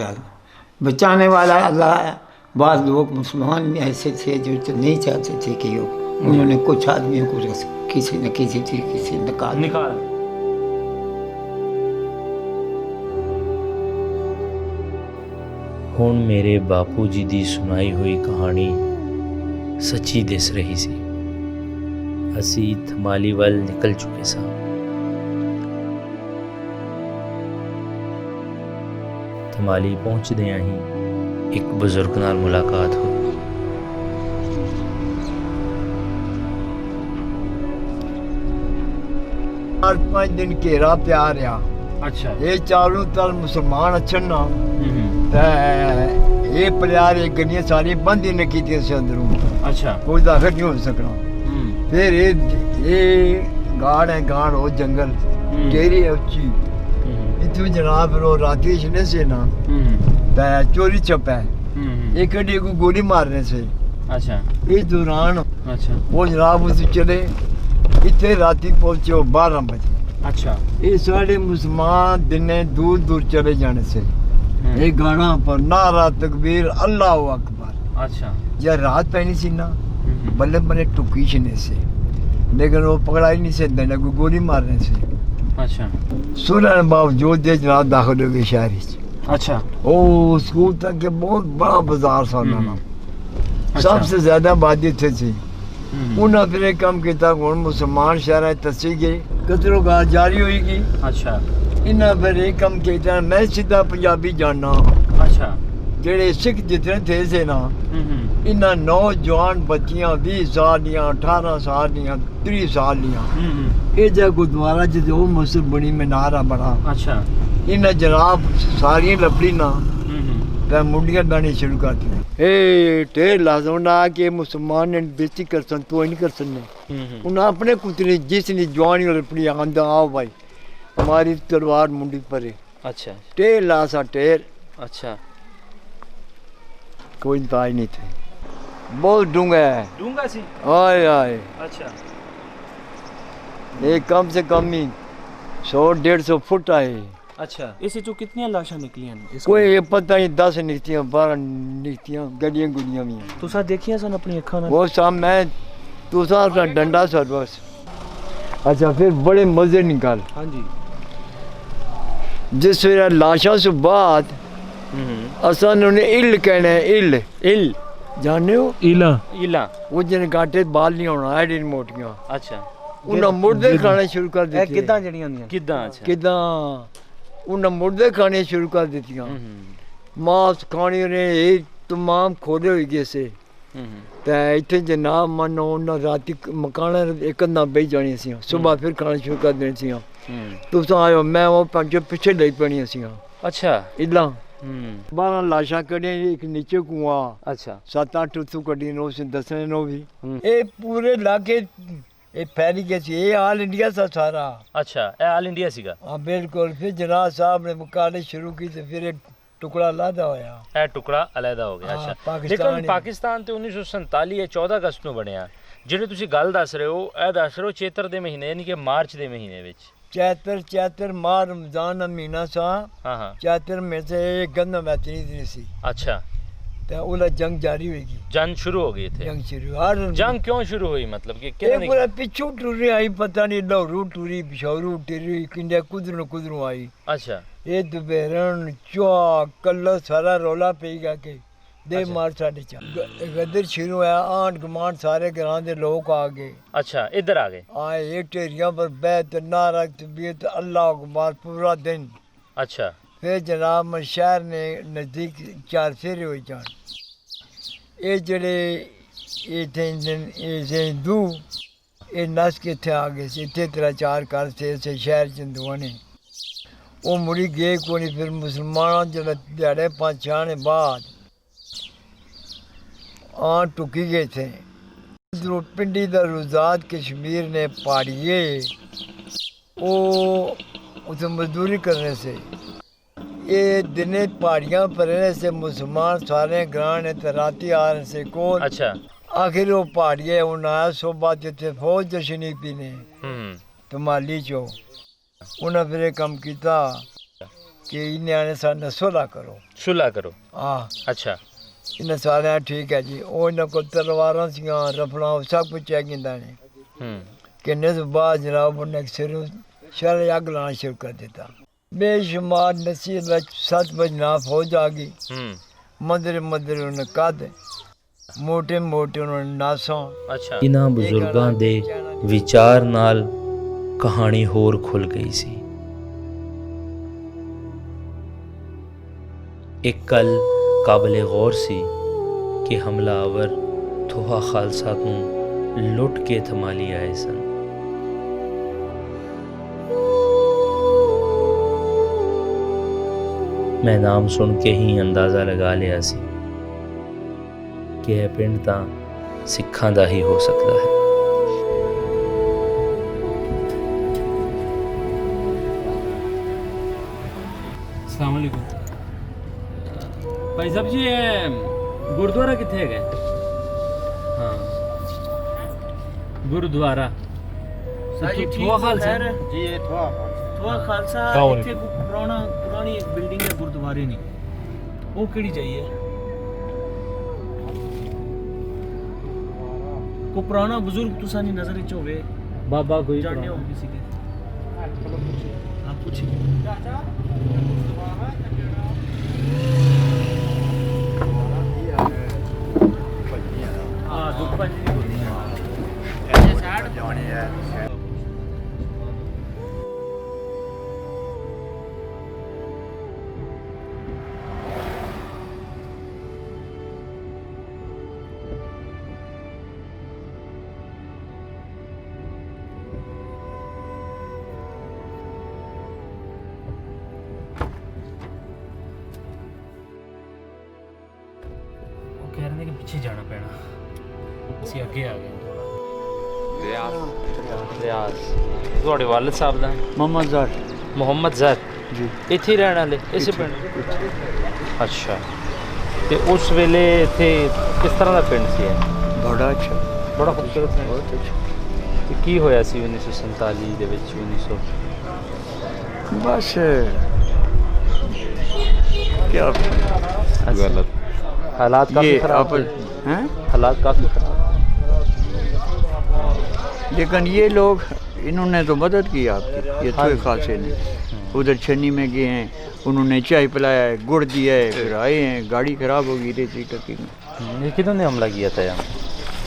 बचाने वाला अल्लाह है। बाद लोग मुसलमान में ऐसे थे जो नहीं चाहते थे कि उन्होंने कुछ आदमियों को किसी न किसी तरीके से निकाल। ਹੁਣ ਮੇਰੇ ਬਾਪੂ ਜੀ ਦੀ ਸੁਣਾਈ ਹੋਈ ਕਹਾਣੀ ਸੱਚੀ ਦਿਸ ਰਹੀ ਸੀ। ਅਸੀਂ ਥਮਾਲੀ ਵੱਲ ਨਿਕਲ ਚੁੱਕੇ ਸਾਂ। ਥਮਾਲੀ ਪਹੁੰਚਦਿਆਂ ਹੀ ਇੱਕ ਬਜ਼ੁਰਗ ਨਾਲ ਮੁਲਾਕਾਤ ਹੋਈ। चार पाँच दिन घेरा पिया रहा। अच्छा। ये चारों तरफ मुसलमान अच्छन ना, ये प्यार ये गलियां सारी बंद ही न की अंदरों। अच्छा। कोई दाखिल नहीं हो सकना। फिर ये गाड़ है, गाड़ हो जंगल टेरी है उच्ची, इतने जनाब फिर राती छने से ना चोरी छप है, एक कड़ी को गोली मारने से। अच्छा। इस दौरान अच्छा वो जनाब उस चले इतने राती पहुंचे 12 बजे। अच्छा। ये सारे मुसलमान दिन दूर दूर चले जाने से ये गाना पर नारा तकबीर अल्लाह अकबर। अच्छा। या रात पैनी सी ना बल्ले बल्ले टुकी छने से, लेकिन वो पकड़ा ही नहीं से देना को गोली मारने से। अच्छा। सुनने बावजूद ये जनाब दाखिल हो गए शहर। अच्छा। ओ स्कूल तक के बहुत बड़ा बाजार सा ना, सबसे ज्यादा आबादी थे थी। उन्हें फिर कम किया हूँ मुसलमान शहर तसी गए, कतरों गाल जारी होगी। अच्छा। इन्हें फिर एक कम किया, मैं सीधा पंजाबी जानना। अच्छा। जेड़े सिख जितने थे से ना, इन्हें नौजवान बच्चियां 20 साल दियां, 18 साल दियां, 30 साल दियां, ये जगह गुरुद्वारा जिसे वो मस्जिद बनी मीनारा बड़ा। अच्छा। इन्हें जनाब सारी लपड़ी ना मुंडियां दानी शुरू कर दी। ए टेर लाजम ना कि मुसलमान ने बेइज्जती कर सन, तो नहीं कर सकने। उन्हें अपने कुतरे जिसने जवानी और अपनी आंदा आओ भाई हमारी तलवार मुंडी पर है। अच्छा। टेर लासा टेर। अच्छा। कोई ताज नहीं थे, बहुत डूंगा है। डूंगा सी। आए आए। अच्छा। ये कम से कम ही 100-150 फुट आए। अच्छा। इस चो कितनी लाशां निकलियां? कोई ये पता नहीं 10 निकतियां 12 निकतियां गलियां गुलियां भी हैं। तुसा देखियां सन अपनी अखां नाल? वो सब मैं तुसा का डंडा सर बस। अच्छा फिर बड़े मजे निकाल। हाँ जी। जिस वे लाशा से बाद असा उन्हें इल कहना है। इल इल जाने हो? इला। इला वो जिन गांटे बाल नहीं होना एडी मोटियां। अच्छा। उन्हें मुर्दे खाने शुरू कर दिए। किदां जड़ियां होंदियां? किदां? अच्छा। किदां उन्हें मुर्दे खाने शुरू कर दितियां। मांस खाने ने तमाम खोले हो गए से। ते इत्थे जनाब मनो उन्हें राती मकाना एक ना बही जानी सी, सुबह फिर खाना शुरू कर देनी सी। तुस आयो मैं वो पंजो पीछे लग पैनी सी। अच्छा। इला 12 लाशां कढ़ियां, एक नीचे कुआं। अच्छा। 7-8 उत्थों कढ़ी नो से दसने नो भी। ये पूरे इलाके ये फैली गया सी, ये ऑल इंडिया सा सारा। अच्छा। ये ऑल इंडिया सीगा? हाँ बिल्कुल। फिर जनाब साहब ने मुकाबले शुरू की तो फिर एक टुकड़ा अलहदा होया। ਇਹ ਟੁਕੜਾ ਅਲੱਗਾ ਹੋ ਗਿਆ। ਅੱਛਾ। ਲੇਕਿਨ ਪਾਕਿਸਤਾਨ ਤੇ 1947 14 ਅਗਸਤ ਨੂੰ ਬਣਿਆ। ਜਿਹੜੇ ਤੁਸੀਂ ਗੱਲ ਦੱਸ ਰਹੇ ਹੋ ਇਹ ਦੱਸ ਰਹੇ ਹੋ ਚੇਤਰ ਦੇ ਮਹੀਨੇ ਯਾਨੀ ਕਿ ਮਾਰਚ ਦੇ ਮਹੀਨੇ ਵਿੱਚ। चैतर माह रमजान का महीना सा। हाँ हाँ। चैतर में से गंदम बेचनी थी सी। अच्छा। ਤੇ ਉਹਦਾ ਜੰਗ ਜਾਰੀ ਹੋਏਗੀ। जंग शुरू हो गई थे। जंग शुरू हर जंग क्यों शुरू हुई, मतलब कि ये पूरा पिछू टूरी आई, पता नहीं लाहौरू टूरी, पिशावरू टूरी, किंडे कुदरों आई। अच्छा ये दोपहरन चुआ कल्ला सारा रौला पेगा के दे मार साढ़े चार गदर शुरू हुआ। आंड गमांड सारे ग्रां दे लोग आ गए। अच्छा इधर आ गए आए एक टेरिया पर बैठ नारा तबीयत अल्लाह अकबर पूरा दिन। अच्छा फिर जनाब मैं शहर ने नज़दीक 4 फेरे हुए जान। ये जड़े हिंदू ये नस के इतने आ गए से, इतने 3-4 घर से शहर चंदुआ ने वो मुड़ी गए को नहीं। फिर मुसलमान जो दिहाड़े 5-6 ने बाद टुकी गए थे। उधरों पिंडी दा रुजात कश्मीर ने पहाड़िए वो उसे मजदूरी करने से ये दिने पहाड़ियाँ पर रहने से मुसलमान सारे ग्रां ने तो राती आ रहे से कौन। अच्छा आखिर वो पहाड़िए उन्हें सोबा जिथे फौज जशनी पीने तो माली चो उन्हें फिर एक काम किया कि इन्हें आने सारे सुलह करो। हाँ अच्छा इन्हें सारे ठीक है जी। वो इन्हें को तलवारां सियां रफड़ा सब कुछ है गिंदा ने किन्ने से बाद जनाब उन्हें सिर शर अग लाना शुरू कर दिता। बेशुमार नसीब 7 बजे ना फौज आ गई। मंदिर उन्हें कद मोटे उन्होंने नासों। अच्छा इन्हां बुजुर्गां दे विचार नाल कहानी होर खुल गई सी। एक कल काबिले गौर सी कि हमलावर थोहा खालसा को लुट के थमाली आए सन। मैं नाम सुन के ही अंदाज़ा लगा लिया सी कि यह पिंड तां सिखां दा ही हो सकता है। अस्सलाम वालेकुम भाई साहब जी, ये गुरुद्वारा कितने है? हाँ गुरुद्वारा थोआ खालसा जी ये थोआ खालसा इत्थे पुरानी एक बिल्डिंग है गुरुद्वारे नी, वो केड़ी चाहिए? को पुराना बुजुर्ग तुसा नी नजर विच होवे बाबा कोई जानने हो किसी के? आप पूछिए। हाँ दुख पंजी दी बोली ऐसे साइड जाने है। कह रहे कि पीछे जाना पैना, ਅਸੀਂ ਅੱਗੇ ਆ ਗਏ। ਰਿਆਜ਼ ਤੁਹਾਡੇ ਵਾਲਿਦ ਸਾਹਿਬ ਦਾ ਮੁਹੰਮਦ ਜ਼ਰ ਜੀ ਇੱਥੇ ਰਹਿਣ ਵਾਲੇ ਇਸੇ ਪਿੰਡ? ਅੱਛਾ ਤੇ ਉਸ ਵੇਲੇ ਇੱਥੇ ਕਿਸ ਤਰ੍ਹਾਂ ਦਾ ਪਿੰਡ ਸੀ? ਬੜਾ ਅੱਛਾ, ਬੜਾ ਖੂਬਸੂਰਤ ਹੈ। ਬਹੁਤ ਅੱਛਾ। ਤੇ ਕੀ ਹੋਇਆ ਸੀ 1947 ਦੇ ਵਿੱਚ? 1900 बस क्या गलत हालात काफी खराब हैं, हालात काफी खराब। लेकिन ये लोग इन्होंने तो मदद की आपकी, ये थोड़े खासे ने उधर छन्नी में गए हैं, उन्होंने चाय पिलाया है, गुड़ दिया है, फिर आए हैं, गाड़ी खराब हो गई रेती टकी में। ये किन्होंने हमला किया था यहाँ?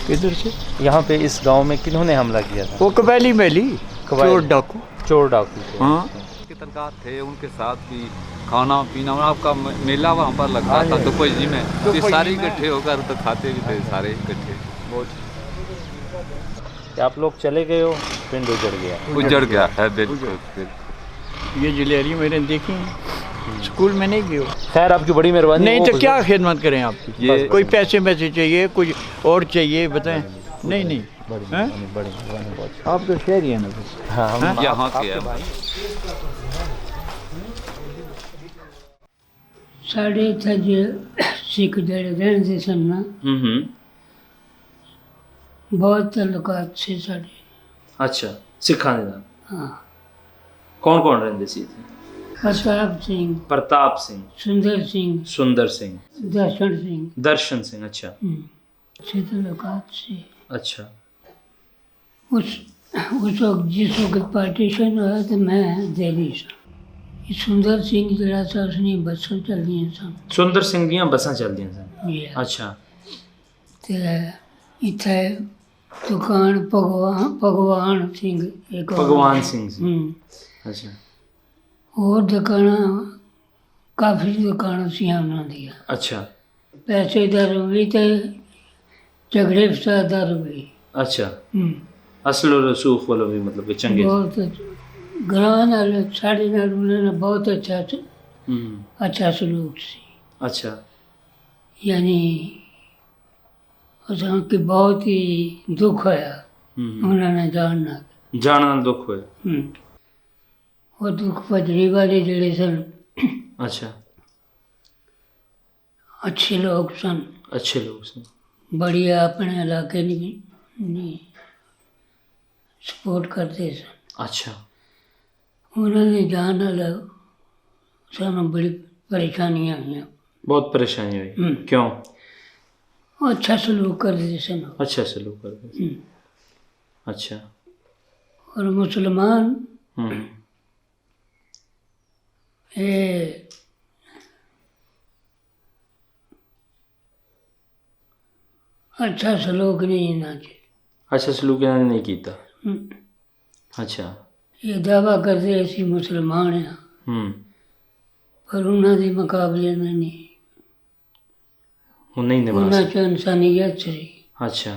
किधर से? यहाँ पे इस गांव में किन्होंने हमला किया था? वो कबैली मेली चोर डाकू। हाँ तनख्वाह थे उनके साथ भी खाना पीना आपका मेला वहाँ पर लगा था दुबई जी में, ये सारे इकट्ठे होकर तो खाते भी थे सारे इकट्ठे। बहुत आप लोग चले गए हो, पिंड उजड़ गया है बिल्कुल। ये जलेरी मैंने देखी, स्कूल में नहीं गए। खैर आपकी बड़ी मेहरबानी। नहीं तो क्या खिदमत करें आपकी? ये कोई पैसे चाहिए, कुछ और चाहिए बताएं? नहीं आप तो शहरी हैं ना? हाँ यहाँ के साढ़े इत्थे जे सिख जेड़े रहंदे सन ना, बहुत तल्लुकात से साढ़े। अच्छा सिखां दे नाल? हाँ। कौन कौन रहंदे सी इत्थे? प्रताप सिंह, प्रताप सिंह, सुंदर सिंह, सुंदर सिंह, दर्शन सिंह। दर्शन सिंह। अच्छा अच्छे तल्लुकात से। अच्छा। उस वक्त जिस वक्त पार्टीशन होया तो मैं दिल्ली सा। सुंदर सिंह जरा सा उसने बसां चलदियां सन। सुंदर सिंह दियां बसां चलदियां सन। Yeah. अच्छा। ते इत्थे दुकान भगवान सिंह एक भगवान सिंह जी। अच्छा। और दुकाना काफ़ी दुकान सी उन्हों दियां। अच्छा। पैसे दारू भी ते झगड़े फसाद दारू भी। अच्छा। असल रसूख वालों भी मतलब कि चंगे बहुत ग्रां नाल साढ़े नाल उन्होंने बहुत अच्छा सलूक सी। अच्छा। यानी असां कि बहुत ही दुख होया उन्होंने जानना दुख होया। वो दुख भजरी वाले जड़े सन। अच्छा। अच्छे लोग सन। अच्छे लोग सन। बढ़िया अपने इलाके नहीं सपोर्ट करते सन। अच्छा। उन्होंने जान नाल सानू बड़ी परेशानियां हुई। बहुत परेशानी हुई। क्यों? अच्छा सलूक करते सन। अच्छा सलूक करते। अच्छा। और मुसलमान ये अच्छा सलूक नहीं इन्हां च। अच्छा सलूक इन्होंने नहीं किया। अच्छा। ये दावा करते असी मुसलमान हाँ पर उन्होंने मुकाबले में नहीं। उन्होंने च इंसानियत सी। अच्छा।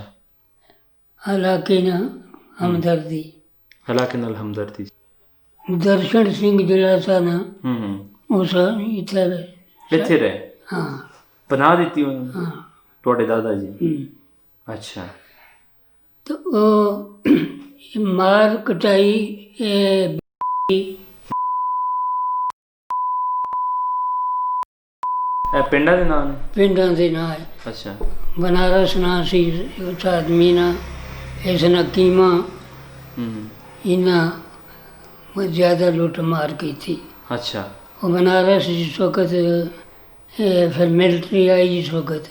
हालांकि ना हमदर्दी। हालांकि नाल हमदर्दी। दर्शन सिंह जिहड़ा सा ना उस इत्थे रहे। हाँ। बना दी उन्होंने। हाँ। ਤੁਹਾਡੇ दादा जी। अच्छा। तो वो मार कटाई पिंडा दे नाम पिंडा दे नाम है। अच्छा। बनारस ना सी उस आदमी ना इस नकीमा इन्हें ज़्यादा लुट मार की थी। अच्छा। वो बनारस जिस वक्त फिर मिलिट्री आई जिस वक्त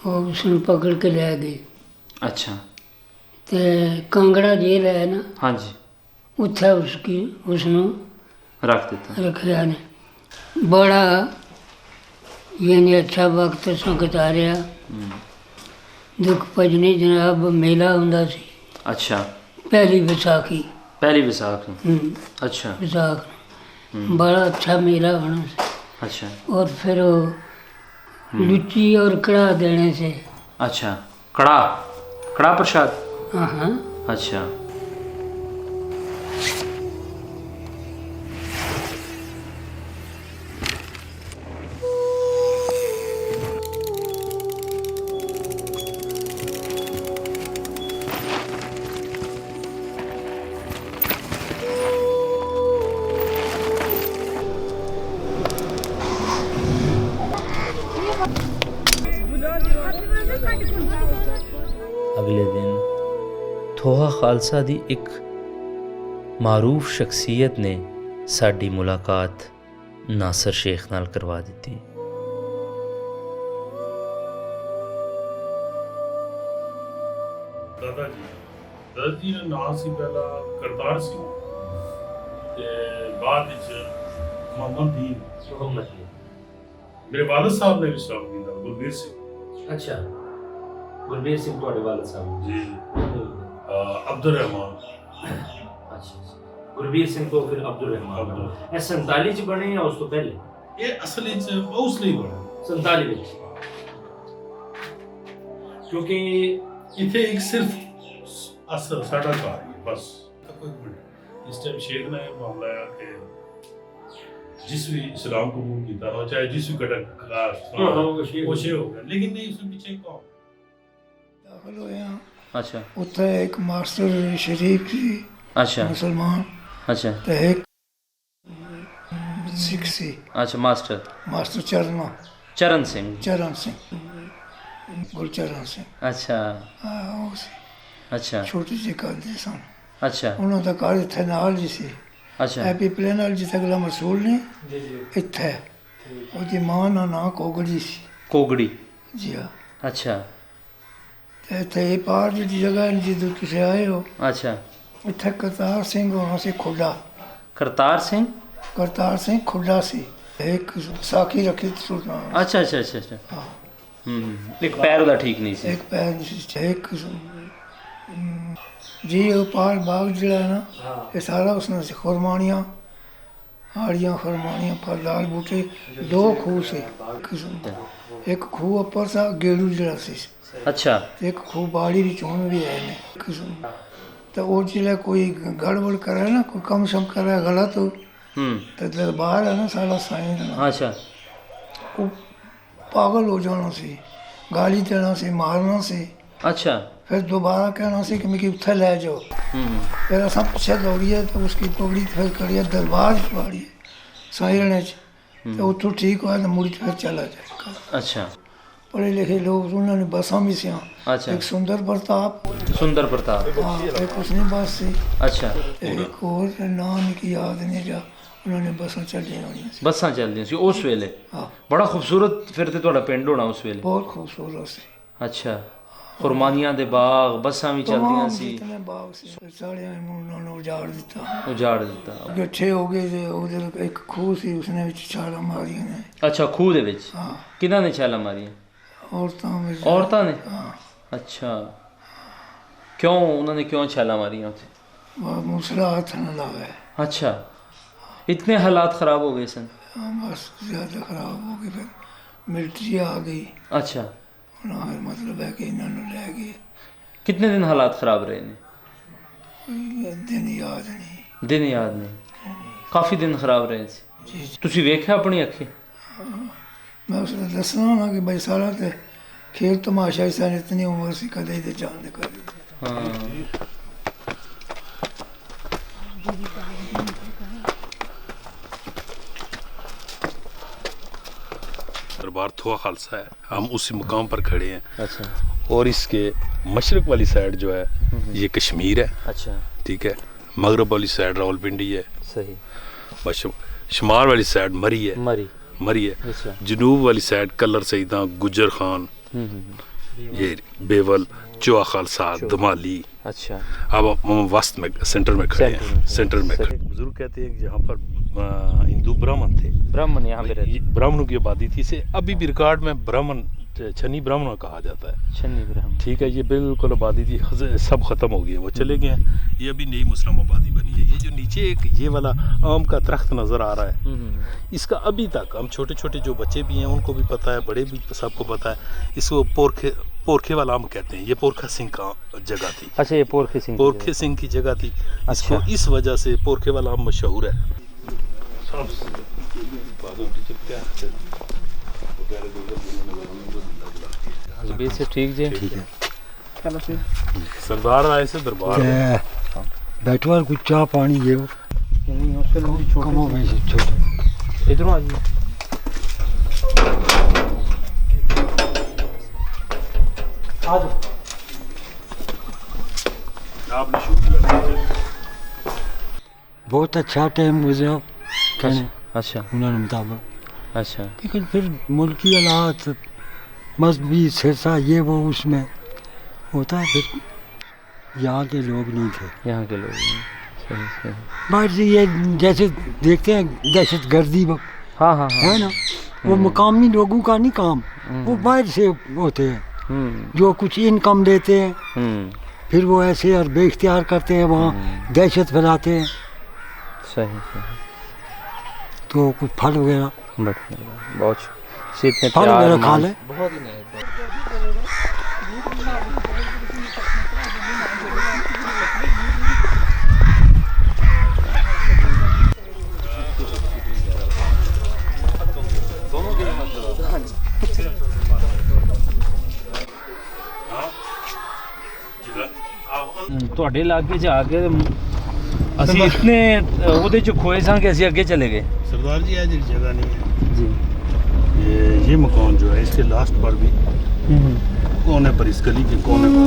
वो उसने पकड़ के ले गई। अच्छा। तो कांगड़ा जेल है ना। हाँ जी। उत्थे उसकी उसनों रख दिता। रखा ने बड़ा यानी अच्छा वक्त गुजारिया। दुख भजनी जनाब मेला हुंदा सी। अच्छा। पहली विसाखी। पहली विसाख। अच्छा। विसाख बड़ा अच्छा मेला होना सी। अच्छा। और फिर वो लुच्ची और कड़ा देने से। अच्छा। कड़ा कड़ा प्रसाद। हाँ। अच्छा। अगले दिन थोहा खालसा दी एक मारूफ शख्सियत ने साडी मुलाकात नासर शेख नाल करवा दी। दादा जी का नाम सी पहला करतार सिंह ते बाद मोहम्मद दीन। मेरे वालिद साहब ने भी इस्लाम किया गुरबीर सिंह। अच्छा। गुरबीर सिंह ਤੁਹਾਡੇ ਵਾਲਿਦ ਸਾਹਿਬ जी अब्दुल रहमान। अच्छा। गुरबीर सिंह तो फिर अब्दुल रहमान। ये 47 च बने या उस तो पहले? ये असल च उस लिए बने 47 ਵਿੱਚ क्योंकि इथे एक सिर्फ असर साडा घर है बस। कोई मिनट इस टाइम शेख ने मामला है कि जिस भी इस्लाम कबूल किया हो चाहे जिस भी कटक वो शेख हो गया लेकिन नहीं उसके पीछे कौन दाखिल होया। अच्छा। उत्थे एक मास्टर शरीफ सी। अच्छा। मुसलमान। अच्छा। ते एक सिख सी। अच्छा। मास्टर चरण सिंह गुरचरण सिंह। अच्छा। हाँ अच्छा। छोटे ਜਿਹੇ ਕਰਦੇ ਸਨ। अच्छा। ਉਹਨਾਂ ਦਾ ਘਰ ਇੱਥੇ ਨਾਲ ਹੀ ਸੀ। ਅੱਛਾ ਹੈਪੀ ਪਲੇਨ ਵਾਲੀ ਜਿੱਥੇ ਅਗਲਾ ਮਸੂਲ ਨੇ ਇੱਥੇ ਉਹਦੀ ਮਾਂ ਦਾ ਨਾਂ ਕੋਗੜੀ ਸੀ। ਕੋਗੜੀ ਜੀ ਹਾਂ। ਅੱਛਾ ਤੇ ਇੱਥੇ ਇਹ ਪਾਰ ਜਿਹੜੀ ਜਗ੍ਹਾ ਹੈ ਜਿੱਦੋਂ ਤੁਸੀਂ ਆਏ ਹੋ, ਅੱਛਾ ਇੱਥੇ ਕਰਤਾਰ ਸਿੰਘ ਹੋਣਾ ਸੀ ਖੁੱਡਾ। ਕਰਤਾਰ ਸਿੰਘ ਖੁੱਡਾ ਸੀ, ਇੱਕ ਸਾਖੀ ਰੱਖੀ ਸੁਣਾ। ਅੱਛਾ ਅੱਛਾ ਅੱਛਾ ਅੱਛਾ ਇੱਕ ਪੈਰ ਉਹਦਾ ਠੀਕ ਨਹੀਂ ਸੀ। ਇੱਕ ਪੈਰ ਨਹੀਂ ਸੀ, ਇੱਕ ਜੀ ਉਹ ਪਾਰ ਬਾਗ ਜਿਹੜਾ ਹੈ ਨਾ, ਇਹ ਸਾਰਾ ਉਸਨੇ ਸੀ। ਖੁਰਮਾਨੀਆਂ, ਹਾੜੀਆਂ, ਖੁਰਮਾਨੀਆਂ, ਫਲਦਾਰ ਬੂਟੇ, 2 ਖੂਹ ਸੀ। ਇੱਕ ਖੂਹ ਉੱਪਰ ਸਾ ਗੇੜੂ ਜਿਹੜਾ ਸੀ। ਅੱਛਾ ਇੱਕ ਖੂਹ ਬਾੜੀ ਦੀ ਚੋਣ ਵੀ ਹੈ ਨੇ। ਤਾਂ ਉਹ ਜਿਹੜਾ ਕੋਈ ਗੜਬੜ करे ਨਾ, ਕੋਈ ਕੰਮ ਸ਼ਮ करे गलत, तो दरबार है ना सारा साईं दा। अच्छा वो पागल हो जाना सी, गाली देना सी, मारना सी। अच्छा फिर दोबारा कहना सी कि मिगी उत्थे ले जाओ। फिर असां पीछे दौड़िए तो उसकी पगड़ी फिर करिए दरबार पाड़िए साईं तो उतो ठीक हुआ तो मुड़ी फिर चला जाए। अच्छा पढ़े लिखे लोग उन्होंने बसा भी सिया। अच्छा एक सुंदर प्रताप हाँ एक उसने बस सी। अच्छा एक और नाम की याद नहीं जा, उन्होंने बसा चलिया होनी। बसा चलदियां सी उस वेले। बड़ा खूबसूरत फिर ते तुहाडा पिंड होना उस वेले। बहुत खूबसूरत सी। अच्छा खुरमानियां दे बाग, बसां भी चलदियां सी। इतने बाग सी सारे उन्होंने उजाड़ दिता। गठे हो गए थे। उधर एक खूह सी, उसने विच छाला मारियां ने। अच्छा खूह दे विच किन्हां ने छाला मारियां? औरतां ने। अच्छा क्यों उन्होंने क्यों छाला मारियां उत्थे? मूसला हाथ न लावे। अच्छा इतने हालात ख़राब हो गए सन? बस ज़्यादा ख़राब हो गए। फिर मिलिट्री आ गई। अच्छा मतलब है कि इन्होंने ले गए। कितने दिन हालात ख़राब रहे ने? दिन याद नहीं। काफ़ी दिन ख़राब रहे सी। तुसी वेख्या अपनी अखी? मैं उसने दसना ना कि भाई सारा ते खेल तमाशा ही सन। इतनी उम्र सी कदे ते जान दे कदे। दरबार थोआ खालसा है, हम उसी मुकाम पर खड़े हैं। अच्छा और इसके मशरक वाली साइड जो है ये कश्मीर है। अच्छा ठीक है। मगरब वाली साइड रावलपिंडी है। सही। बस शुमार वाली साइड मरी है। मरी है। अच्छा। जनूब वाली साइड कलर सईदा, गुजर खान, ये बेवल, चुआ खालसा, दमाली। अच्छा अब हम वस्त में सेंटर में खड़े हैं। सेंटर में बुजुर्ग कहते हैं कि यहाँ पर हिंदू ब्राह्मण थे। ब्राह्मण यहाँ पे रहते। ब्राह्मणों की आबादी थी। से अभी भी रिकॉर्ड में ब्राह्मण छन्नी ब्राह्मण कहा जाता है। छन्नी ब्राह्मण। ठीक है। ये बिल्कुल आबादी थी, सब ख़त्म हो गई है, वो चले गए हैं। ये अभी नई मुस्लिम आबादी बनी है। ये जो नीचे एक ये वाला आम का दरख्त नज़र आ रहा है, इसका अभी तक हम छोटे छोटे जो बच्चे भी हैं उनको भी पता है, बड़े भी सबको पता है। इसको पोरखे वाला आम कहते हैं। ये पोरखा सिंह का जगह थी। अच्छा ये पोरखे सिंह की जगह थी। इसको इस वजह से पोरखे वाला आम मशहूर है। से ठीक जी। ठीक है। सरदार आए से दरबार बैठो और कुछ चाह पानी ये इधरों आ जाइए। आपने शूट किया। बहुत अच्छा टाइम गुजरा। अच्छा उन्होंने मुताबिक। अच्छा लेकिन फिर मुल्की हालात, मजहबी सिरसा, ये वो उसमें होता है। फिर यहाँ के लोग नहीं थे। यहाँ के लोग सही। बाहर से ये जैसे देखते हैं दहशत गर्दी, हाँ है ना, वो मुकामी लोगों का नहीं काम, वो बाहर से होते हैं जो कुछ इनकम देते हैं। फिर वो ऐसे और बेख्तियार करते हैं, वहाँ दहशत फैलाते हैं। सही। तो कुछ फल वगैरह बहुत फल वगैरह खा ले। ਤੁਹਾਡੇ ਇਲਾਕੇ 'ਚ ਆ ਕੇ ਅਸੀਂ ਇਤਨੇ ਉਹਦੇ 'ਚ ਖੋਏ ਸਾਂ ਕਿ ਅਸੀਂ ਅੱਗੇ ਚਲੇ गए। सरदार जी आज जगह नहीं है जी। ये मकान जो है इसके लास्ट पर भी कोने पर, इस गली के कोने पर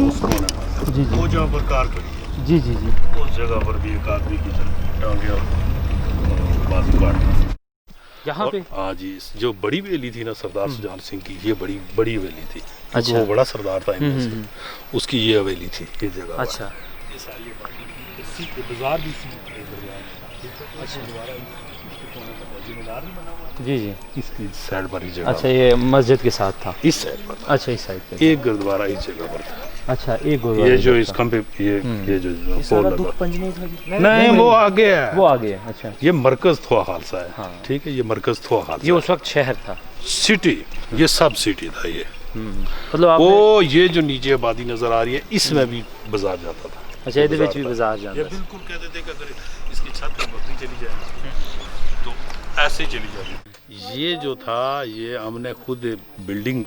उस कोने पर जी वो जहाँ पर कार खड़ी है जी जी जी। उस जगह पर भी एक आदमी की टांगे और बाजू काट। यहाँ पे हाँ जी, जो बड़ी हवेली थी ना सरदार सुजान सिंह की, ये बड़ी बड़ी हवेली थी। अच्छा। वो बड़ा सरदार था इनमें से, उसकी ये हवेली थी, ये जगह। अच्छा। ये सारी इसी के बाजार भी इसी दरमियान में, ठीक है। अच्छा। जी जी। इसकी साइड पर ही जगह। अच्छा, ये मस्जिद के साथ था। इस साइड पर। अच्छा, इस साइड पे। एक गुरुद्वारा इस जगह पर था। अच्छा, एक गुरुद्वारा। ये जो इस खंभे ये जो पोल लगा। दुखपंज नहीं था? नहीं, वो आगे है। वो आगे है। अच्छा। ये मरकज थोआ खालसा है। हाँ। ठीक है, ये मरकज थोआ खालसा। ये उस वक्त शहर था, सिटी, ये सब सिटी था ये। मतलब वो ये जो नीचे आबादी नजर आ रही है, इसमें भी बाजार जाता था। अच्छा, ये भी बाजार जाता ये था। बिल्कुल कहते थे कि अगर इसकी छत पर बकरी चली जाए तो ऐसे चली जाती। ये जो था, ये हमने खुद बिल्डिंग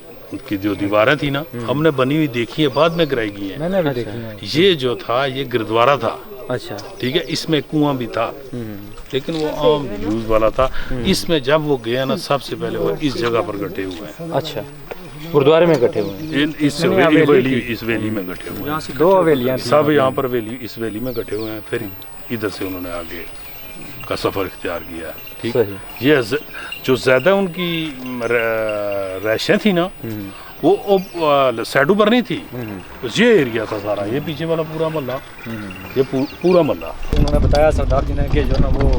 की जो दीवारें थी ना, हमने बनी हुई देखी है, बाद में गिराई गई है। मैंने भी देखी है। ये जो था, ये गुरुद्वारा था। अच्छा। ठीक है, इसमें कुआं भी था, लेकिन वो आम यूज वाला था। इसमें जब वो गया ना, सबसे पहले वो इस जगह पर गटे हुए हैं। अच्छा, गुरुद्वारे में गटे हुए हैं। इस वेली में गटे हुए हैं। 2 हवेलियां सब यहाँ पर इस वेली में गटे हुए हैं। फिर इधर से उन्होंने आगे का सफर इख्तियार किया। ठीक है। ये जो ज्यादा उनकी रैशें थी ना, वो साइडों पर नहीं थी। ये एरिया था सारा, ये पीछे वाला पूरा मोहल्ला, ये पूरा मोहल्ला। उन्होंने बताया सरदार जी ने कि जो ना वो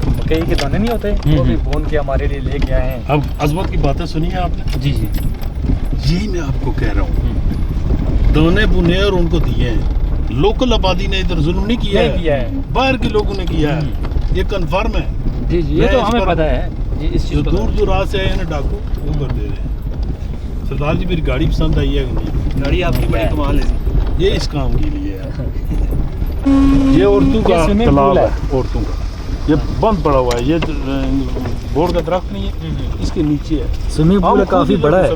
मकई के दाने नहीं होते, वो भी भून के हमारे लिए लेके आए हैं। अब अजमत की बातें सुनी है आपने? जी जी। यही मैं आपको कह रहा हूँ, दाने बुने और उनको दिए हैं। लोकल आबादी ने इधर जुल्म नहीं किया है, बाहर के लोगों ने किया है, ये कन्फर्म है। जी जी, ये तो हमें पता है। इस जो दूर दूराज से आए हैं डाकू, वो कर दे रहे हैं। सरदार जी, मेरी गाड़ी पसंद आई है कि नहीं? गाड़ी आपकी बड़ी कमाल है। ये इस काम के लिए है। ये औरतों का तालाब है, औरतों का। ये बंद पड़ा हुआ है, ये बोर्ड का दरख्त नहीं है, इसके नीचे है। स्विमिंग पूल काफी बड़ा है।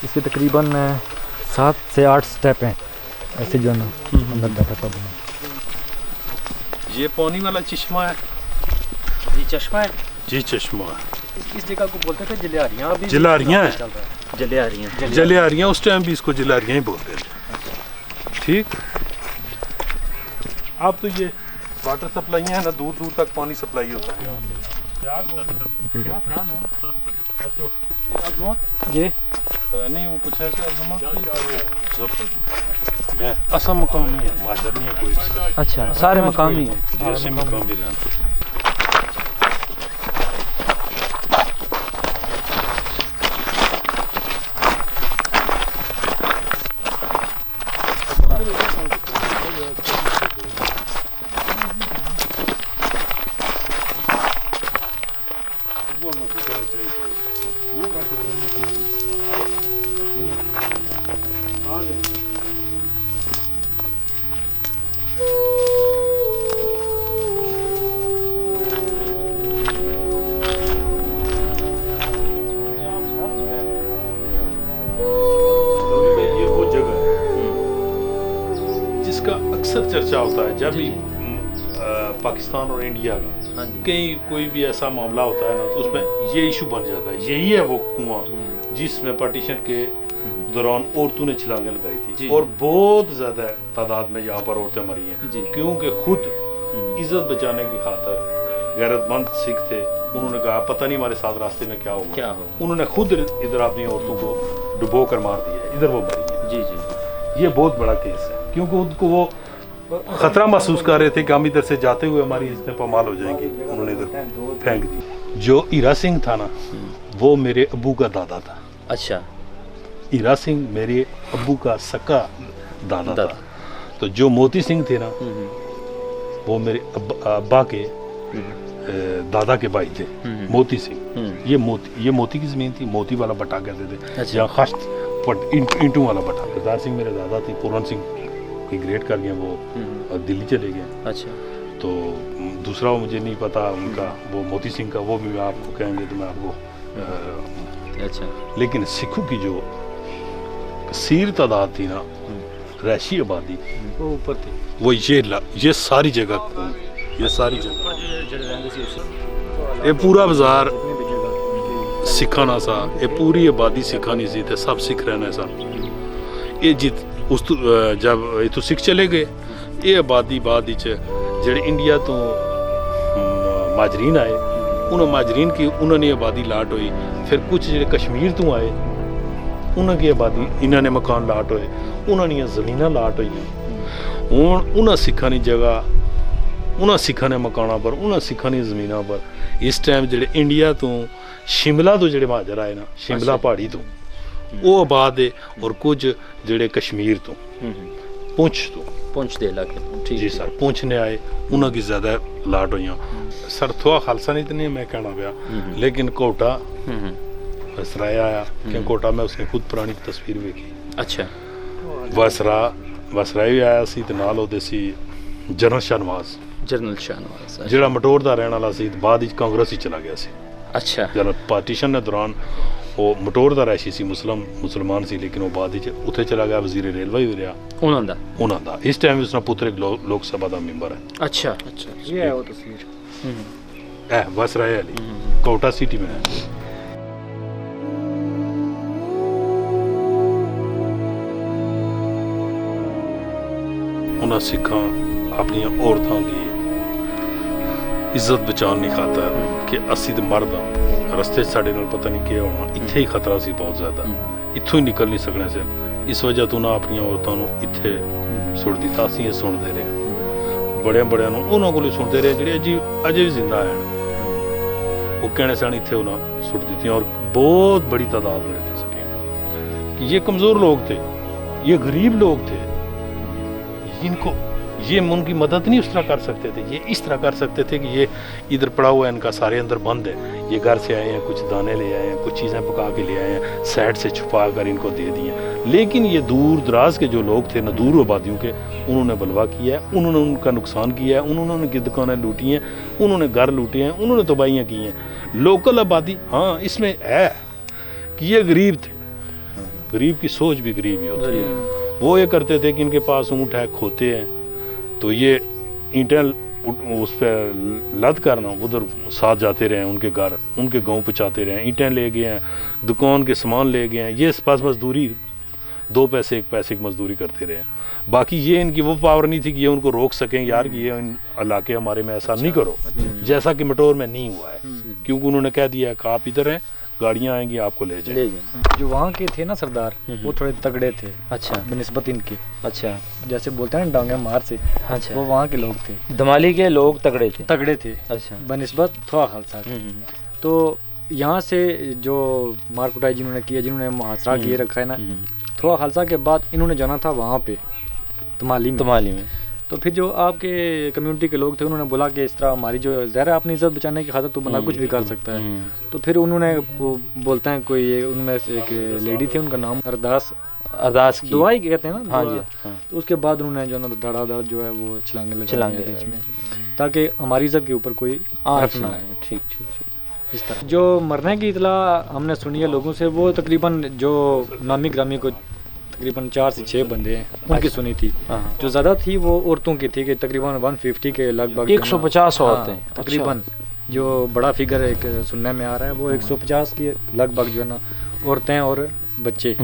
इसके तकरीबन 7 से 8 स्टेप हैं ऐसे जो ना अंदर बैठा था। ये पानी वाला चश्मा है। ये चश्मा है? जी, चश्मा है। इस जगह को बोलते थे जलियारियां। अभी जलियारियां है। जलियारियां, उस टाइम भी इसको जलियारियां ही बोलते थे। ठीक। अब तो ये वाटर सप्लाई है ना, दूर दूर तक पानी सप्लाई होता है। ये नहीं, वो कुछ ऐसे मैं असम मकाम नहीं है, माजर नहीं है कोई। अच्छा, सारे मकामी हैं। ऐसे मकाम भी रहते। चर्चा होता है जब भी पाकिस्तान और इंडिया का कहीं कोई भी ऐसा मामला होता है ना, तो उसमें ये इशू बन जाता है। यही है वो कुआं जिसमें पार्टीशन के दौरान औरतों ने छलांगे लगाई थी, और बहुत ज्यादा तादाद में यहाँ पर औरतें मरी हैं, क्योंकि खुद इज्जत बचाने की खातर गैरतमंद सिख थे। उन्होंने कहा पता नहीं हमारे साथ रास्ते में क्या होगा, उन्होंने खुद इधर अपनी औरतों को डुबो कर मार दिया, इधर वो मरी है। जी जी, ये बहुत बड़ा केस है, क्योंकि उनको वो खतरा महसूस कर रहे थे कि हम इधर से जाते हुए हमारी इज्जतें पामाल हो जाएंगी, उन्होंने इधर फेंक दी। जो हीरा सिंह था ना, वो मेरे अब्बू का दादा था। अच्छा, हीरा सिंह मेरे अब्बू का सक्का दादा था। तो जो मोती सिंह थे ना, वो मेरे अब्बा के दादा के भाई थे, मोती सिंह। ये मोती की जमीन थी, मोती वाला बटा कहते थे, या खश्त इंटू वाला बटा। सरदार सिंह मेरे दादा थे, पूरन सिंह ग्रेड कर गए, वो दिल्ली चले गए। अच्छा, तो दूसरा वो मुझे नहीं पता उनका, वो मोती सिंह का, वो भी आपको कहेंगे तो मैं आपको। अच्छा, लेकिन सिखों की जो कसीर तादाद थी ना, रैशी आबादी, वो ऊपर थी, वो ये सारी जगह, ये सारी जगह, ये पूरा बाजार सिखा ना सा ये पूरी आबादी सिखा नहीं सी ते सब सिख रहने सन ये जित उस जब इतों सिख चले गए ये आबादी बाद जेह्ड़े इंडिया तो माजरीन आए उन्होंने माजरीन की उन्होंने आबादी लाट हुई फिर कुछ जेह्ड़े कश्मीर तो आए उन्होंने आबादी इन्होंने मकान लाट होए उन्होंने जमीनां लाट हुई हूँ उन्होंने सिखा की जगह उन्होंने सिखा ने मकाना पर उन्होंने सिखा की जमीनों पर इस टाइम जेह्ड़े इंडिया तो शिमला तो जेह्ड़े महाजर आए ना शिमला पहाड़ी तो वो आबाद है और कुछ जेह्ड़े कश्मीर तो पुंछ दे इलाके जी सर पुंछ ने आए उन्होंने ज़्यादा लाट हुई सर थोड़ा खालसा नहीं तो नहीं मैं कहना पाया लेकिन कोटा वसराया आया क्योंकि कोटा में उसने खुद पुरानी तस्वीर देखी अच्छा वसरा भी आया सी ते नाल ओहदे सी जनरल शाहनवाज ਜਿਹੜਾ ਮਟੋਰ ਦਾ ਰਹਿਣ ਵਾਲਾ ਸੀ ਬਾਅਦ ਵਿੱਚ ਕਾਂਗਰਸ ਵਿੱਚ ਚਲਾ ਗਿਆ ਸੀ ਅੱਛਾ ਜਦੋਂ ਪਾਰਟੀਸ਼ਨ ਦੇ ਦੌਰਾਨ ਉਹ ਮਟੋਰ ਦਾ ਰਹਿਸ਼ੀ ਸੀ ਮੁਸਲਮਾਨ ਸੀ ਲੇਕਿਨ ਉਹ ਬਾਅਦ ਵਿੱਚ ਉੱਥੇ ਚਲਾ ਗਿਆ ਵਜ਼ੀਰ ਰੇਲਵੇ ਵੀ ਰਿਹਾ ਉਹਨਾਂ ਦਾ ਇਸ ਟਾਈਮ ਵੀ ਉਸਦਾ ਪੁੱਤਰ ਇੱਕ ਲੋਕ ਸਭਾ ਦਾ ਮੈਂਬਰ ਹੈ अच्छा ये है वो तस्वीर है वसराय अली कोटा सिटी में है उन्हें सिखा अपनी औरतों की इज्जत बचाने खातर कि असी तो मर्द हाँ रस्ते साढ़े नाल पता नहीं क्या होना इत्थे ही खतरा सी बहुत ज़्यादा इत्थों ही निकल नहीं सकने से इस वजह तो ना अपनी औरतों को इत्थे सुट दिता असी ये सुनते रहे बड़े उन्होंने को सुनते रहे जेह्ड़े अजे भी जिंदा हैं वो कहने सन इत्थे उन्हें सुट दी और बहुत बड़ी तादाद में रहते सके कि ये कमज़ोर लोग थे ये गरीब लोग थे जिनको ये उनकी मदद नहीं उस तरह कर सकते थे ये इस तरह कर सकते थे कि ये इधर पड़ा हुआ है इनका सारे अंदर बंद है ये घर से आए हैं कुछ दाने ले आए हैं कुछ चीज़ें पका के ले आए हैं साइड से छुपा कर इनको दे दिए लेकिन ये दूर दराज के जो लोग थे ना दूर आबादियों के उन्होंने बलवा किया है उन्होंने उनका नुकसान किया है उन्होंने उनकी दुकानें लूटी हैं उन्होंने घर लूटे हैं उन्होंने तबाहियाँ की हैं लोकल आबादी हाँ इसमें है कि ये गरीब थे गरीब की सोच भी गरीब ही होती है वो ये करते थे कि इनके पास ऊँट है खोते हैं तो ये ईंटें उस पर लद करना उधर साथ जाते रहे उनके घर उनके गांव पहुँचाते रहे ईंटें ले गए हैं दुकान के सामान ले गए हैं ये पास मजदूरी 2 पैसे 1 पैसे की मजदूरी करते रहे बाकी ये इनकी वो पावर नहीं थी कि ये उनको रोक सकें यार कि ये इन इलाके हमारे में ऐसा नहीं करो जैसा कि मटोर में नहीं हुआ है क्योंकि उन्होंने कह दिया कि आप इधर हैं गाड़ियाँ आएंगी आपको ले जाए जो वहाँ के थे ना सरदार वो थोड़े तगड़े थे अच्छा बनिस्बत इनके अच्छा जैसे बोलते हैं ना डांगे मार से अच्छा वो वहाँ के लोग थे धमाली के लोग तगड़े थे अच्छा बनिस्बत थोड़ा खालसा तो यहाँ से जो मार कुटाई जिन्होंने किया जिन्होंने मुहासरा किए रखा है ना थोड़ा खालसा के बाद इन्होंने जाना था वहाँ पे तमाली में तो फिर जो आपके कम्युनिटी के लोग थे उन्होंने बोला कि इस तरह हमारी जो ज़ाहिर है अपनी इज्जत बचाने की खातिर तो बंदा कुछ भी कर सकता है तो फिर उन्होंने वो बोलते हैं कोई उनमें से एक लेडी थी उनका नाम अरदास दुआ ही कहते हैं ना हाँ जी तो उसके बाद उन्होंने जो ना धड़ाधड़ जो है वो छलांगे बीच में ताकि हमारी इज्जत के ऊपर कोई आँच ना आए ठीक इस तरह जो मरने की इतला हमने सुनी है लोगों से वो तकरीबन जो नामी ग्रामी को तकरीबन 4 से 6 बंदे हैं उनकी सुनी थी जो ज़्यादा थी वो औरतों की थी कि तकरीबन 150 के लगभग 150 औरतें तकरीबन जो बड़ा फिगर एक सुनने में आ रहा है वो 150 की लगभग जो है ना औरतें और बच्चे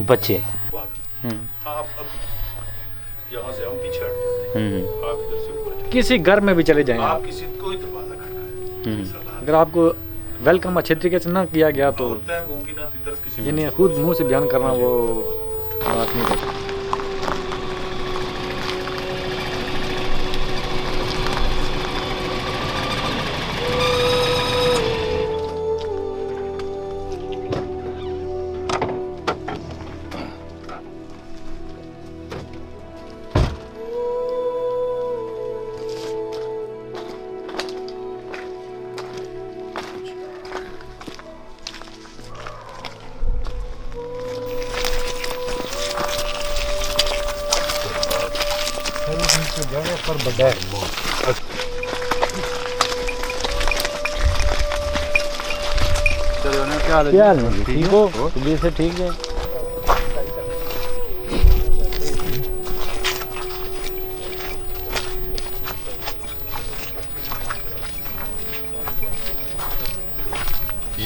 किसी घर में भी चले जाएं अगर आपको वेलकम अच्छे तरीके से ना किया गया तो यानी खुद मुंह से बयान करना वो बात नहीं करती पर बड़ा है क्या हाल है ठीक हो सुबह से ठीक है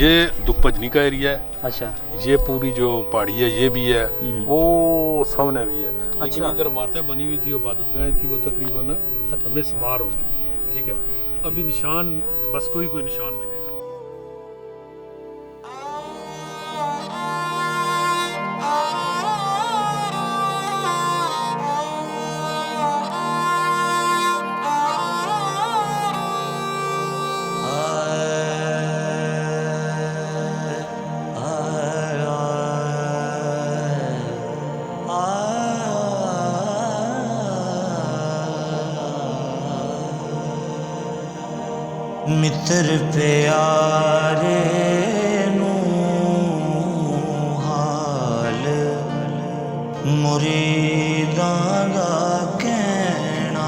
ये दुपजनी का एरिया है। अच्छा, ये पूरी जो पहाड़ी है ये भी है, वो सामने भी है। लेकिन अच्छा। इधर माता बनी हुई थी, इबादतगाहें थी, वो तकरीबन अपने समार हो चुकी है। ठीक है, अभी निशान बस कोई निशान नहीं है। मित्र प्यारे नू हाल मुरीदां दा कहना,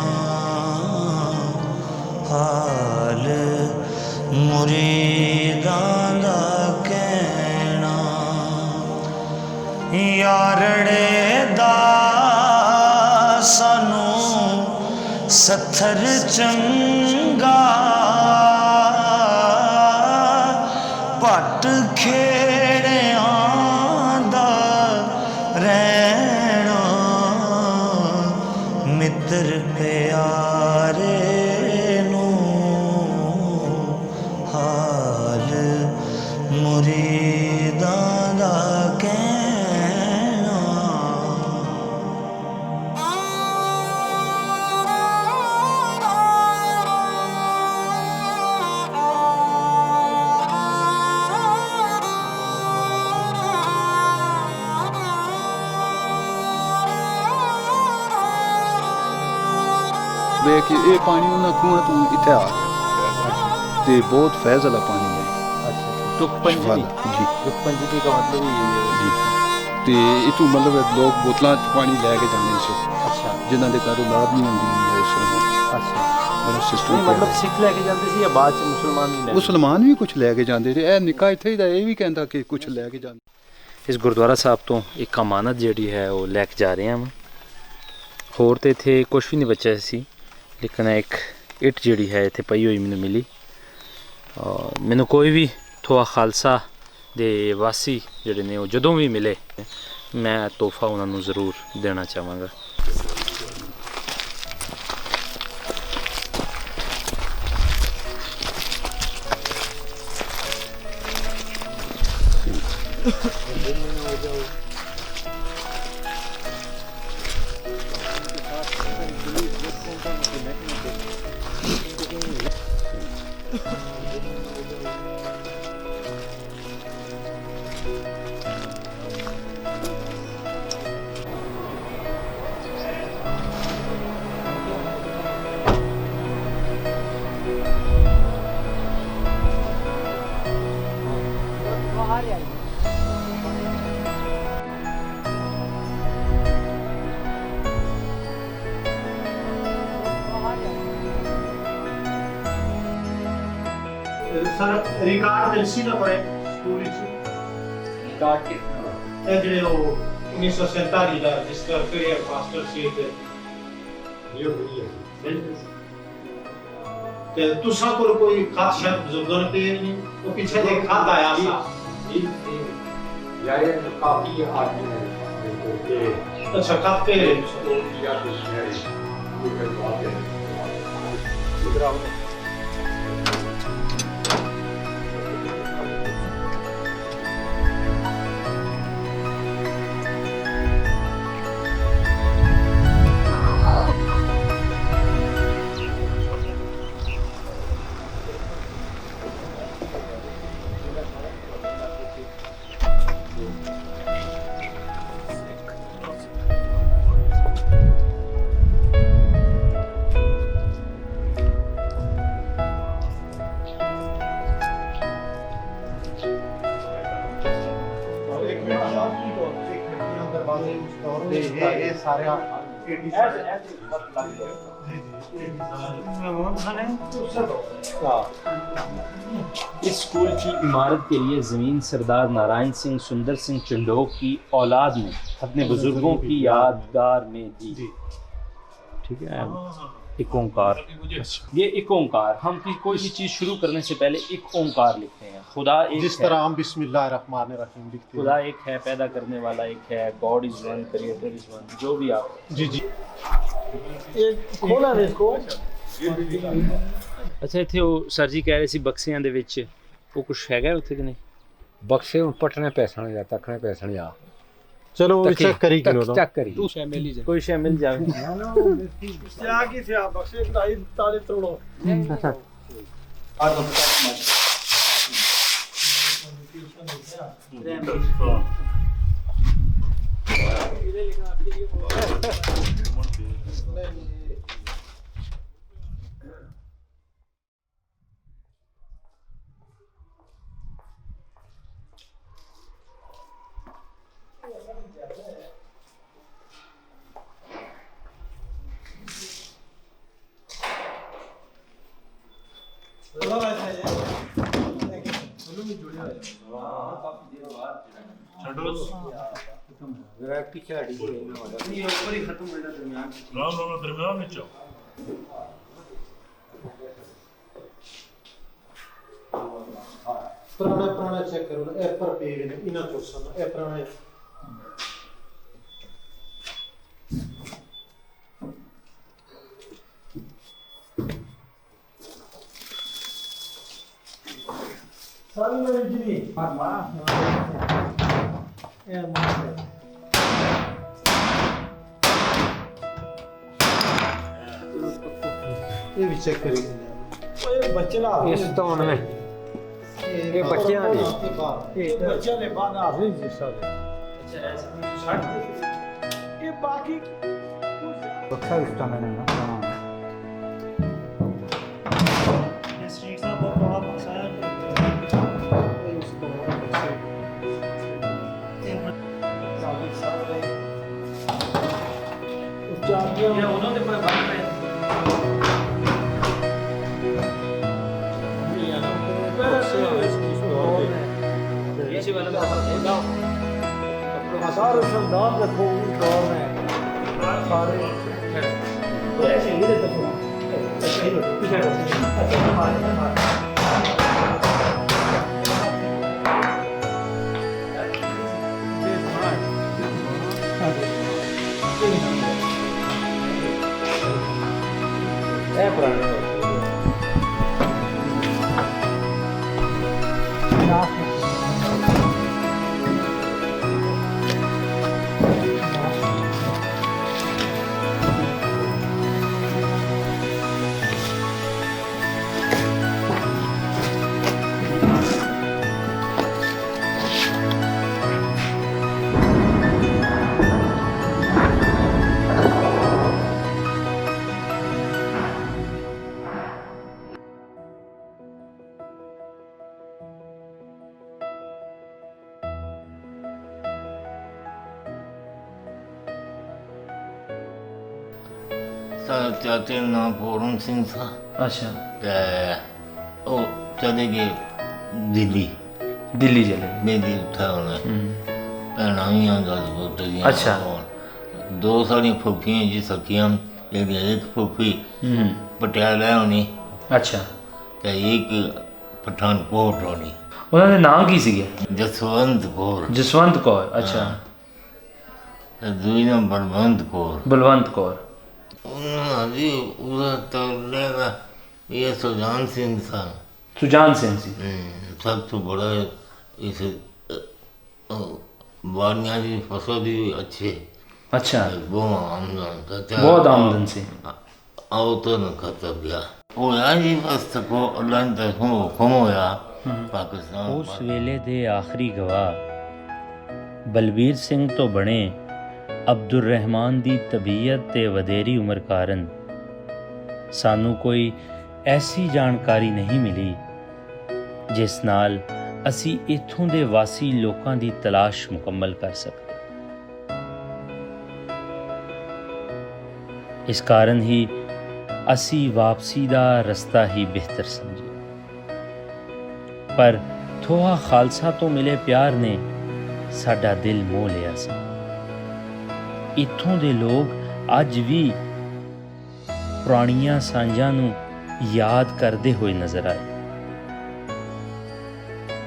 हाल मुरीदां दा कहना, यारड़े दा सानू सत्थर चंगा, पट खेड़ियां दा रहना, मित्र प्यारे नू हाल मुरीदां दा कहना। ਵੇਖ ਇਹ ਪਾਣੀ ਉਹਨਾਂ ਖੂਹਾਂ ਤੋਂ ਇੱਥੇ ਆ ਰਿਹਾ ਤੇ ਬਹੁਤ ਫੈਜ਼ ਵਾਲਾ ਪਾਣੀ ਹੈ। अच्छा, तुकपंजनी जी, तुकपंजनी का मतलब ही है जी। ਤੇ ਇਥੋਂ ਮਤਲਬ ਲੋਕ ਬੋਤਲਾਂ 'ਚ ਪਾਣੀ ਲੈ ਕੇ ਜਾਂਦੇ ਸੀ। अच्छा, ਜਿਨ੍ਹਾਂ ਦੇ ਘਰ ਔਲਾਦ ਨਹੀਂ ਹੁੰਦੀ ਇਸ ਤਰ੍ਹਾਂ अच्छा। ਬੜਾ नहीं, ਸਿਸਟਮ मतलब सिख लेके जाते सी या बाद च मुसलमान भी लेके? ਮੁਸਲਮਾਨ ਵੀ ਕੁਝ ਲੈ ਕੇ ਜਾਂਦੇ ਨੇ। ਇਹ ਨਿੱਕਾ ਇੱਥੇ ਦਾ ਇਹ ਵੀ ਕਹਿੰਦਾ ਕਿ ਕੁਝ ਲੈ ਕੇ ਜਾਂਦੇ। ਇਸ ਗੁਰਦੁਆਰਾ ਸਾਹਿਬ ਤੋਂ ਇੱਕ ਅਮਾਨਤ ਜਿਹੜੀ ਹੈ ਉਹ ਲੈ ਕੇ ਜਾ ਰਹੇ ਹਾਂ। ਹੋਰ ਤੇ ਇੱਥੇ ਕੁਝ ਵੀ ਨਹੀਂ ਬਚਿਆ ਸੀ, ਲੇਕਿਨ ਇੱਕ ਇੱਟ ਜਿਹੜੀ ਹੈ ਇੱਥੇ ਪਈ ਹੋਈ ਮੈਨੂੰ ਮਿਲੀ। ਮੈਨੂੰ ਕੋਈ ਵੀ ਥੋੜਾ ਖਾਲਸਾ ਦੇ ਵਾਸੀ ਜਿਹੜੇ ਨੇ ਉਹ ਜਦੋਂ ਵੀ ਮਿਲੇ ਮੈਂ ਤੋਹਫਾ ਉਹਨਾਂ ਨੂੰ ਜ਼ਰੂਰ ਦੇਣਾ ਚਾਹਾਂਗਾ। सर रिकॉर्ड दिलसी ना पड़े स्कूल रिकॉर्ड के ਜਿਹੜੇ ਉਹ 1947 ਦਾ ਰਜਿਸਟਰ ਕਰਿਆ ਮਾਸਟਰ ਸੀ ਤੇ ਇਹ ਹੋਈ ਹੈ ਤੇ ਤੁਸੀਂ ਕੋਲ ਕੋਈ ਖਾਸ ਸ਼ਬਦ ਬਜ਼ੁਰਗਾਂ ਨੇ ਪਏ ਨਹੀਂ ਉਹ ਪਿੱਛੇ ਦੇ ਖਾਦ ਆਇਆ ਸੀ ਯਾਰ ਇਹ ਕਾਫੀ ਆਦਮੀ ਨੇ ਤੇ ਅੱਛਾ ਕਾਫੀ ਯਾਰ ਦੁਸ਼ਮਣੀ ਕੋਈ ਕਰ ਬਾਤ ਹੈ ਇਧਰ ਆਓ इस स्कूल की इमारत के लिए ज़मीन सरदार नारायण सिंह सुंदर सिंह चंडोक की औलाद ने अपने बुजुर्गों की यादगार में दी। ठीक है। एक ओंकार, ये एक ओंकार, हम कोई भी चीज़ शुरू करने से पहले एक ओंकार लिखते हैं। खुदा एक जिस तरह हम बिस्मिल्लाहिर्रहमानिर्रहीम लिखते हैं। खुदा एक है, पैदा करने वाला एक है, God is one, creator is one, जो भी आप जी खोला दे इसको। अच्छा, इतने वो सर जी कह रहे सी बक्सियां दे विच वो कुछ हैगा उत्थे कि नहीं? बक्से हुण पटने पैसा या तकने पैसा या चलो वो चेक करी किनो चेक करी तू शय मिल जाए, कोई शय मिल जावे। क्या की से आप बक्से ढाई ताले तोड़ो। दरम्यान में चाहो पुराना चेक करो ना, ए पर पेड़ ने इना चोसन ए पुराने सारी में जी ये भी चेक करेंगे। ये बच्चे ना इस तो उनमें ये बच्चे ना ये बच्चे ने बाद आखिरी हिस्सा दे। अच्छा ऐसा ये बाकी बक्सा इसका मैंने ना ये स्ट्रीट का बहुत बड़ा बक्सा है। ये उन्होंने कोई बात नहीं सारे संदान रखो उस दौर में सारे ऐसे ही रहते हैं। ऐसे ही पीछे ਚਾਚੇ ਦਾ ਨਾਮ ਪੂਰਨ ਸਿੰਘ ਸੀ। अच्छा, ਤੇ ਉਹ ਚਲੇ ਗਏ ਦਿੱਲੀ चले ਮੇਰੀ ਉੱਥੇ ਉਹਨੇ ਭੈਣਾਂ ਵੀ ਆਉਂਦਾ ਸੀ ਪੁੱਤਰੀਆਂ। ਅੱਛਾ। ਦੋ ਸਾਡੀਆਂ ਫੁੱਫੀਆਂ ਜੀ ਸਕੀਆਂ, ਜਿਹੜੀ ਇੱਕ ਫੁੱਫੀ ਪਟਿਆਲਾ ਹੋਣੀ, अच्छा, ਤੇ ਇੱਕ ਪਠਾਨਕੋਟ ਹੋਣੀ। ਉਹਨਾਂ ਦੇ ਨਾਂ ਕੀ ਸੀਗੇ? ਜਸਵੰਤ ਕੌਰ। ਜਸਵੰਤ ਕੌਰ, ਅੱਛਾ। ਤੇ ਦੂਜੀ ਨਾਮ ਬਲਵੰਤ ਕੌਰ। ਬਲਵੰਤ ਕੌਰ। ਉਹਨਾਂ ਜੀ ਉਹਦਾ ਤੌਲੇ ਦਾ ਇਹ ਸੁਜਾਨ ਸਿੰਘ ਸੀ। सुजान सिंह जी सबसे बड़ा इस बानिया की फसल भी अच्छे। अच्छा, बहुत आमदन बहुत आमदन से आओ तो न खत्म गया वो यार जी बस को अल्लाह ने तो हुक्म होया पाकिस्तान। उस वेले दे आखिरी गवाह बलबीर सिंह तो बने अब्दुल रहमान दी तबीयत ते वधेरी उम्र कारण सानू कोई ऐसी जानकारी नहीं मिली जिस नाल असी इत्थों दे वासी लोकां दी तलाश मुकम्मल कर सकते। इस कारण ही असी वापसी दा रस्ता ही बेहतर समझे, पर थोहा खालसा तो मिले प्यार ने साडा दिल मोह लिया सी। इत्थों दे लोग अज भी ਪੁਰਾਣੀਆਂ ਸਾਂਝਾਂ ਨੂੰ ਯਾਦ ਕਰਦੇ ਹੋਏ ਨਜ਼ਰ ਆਏ।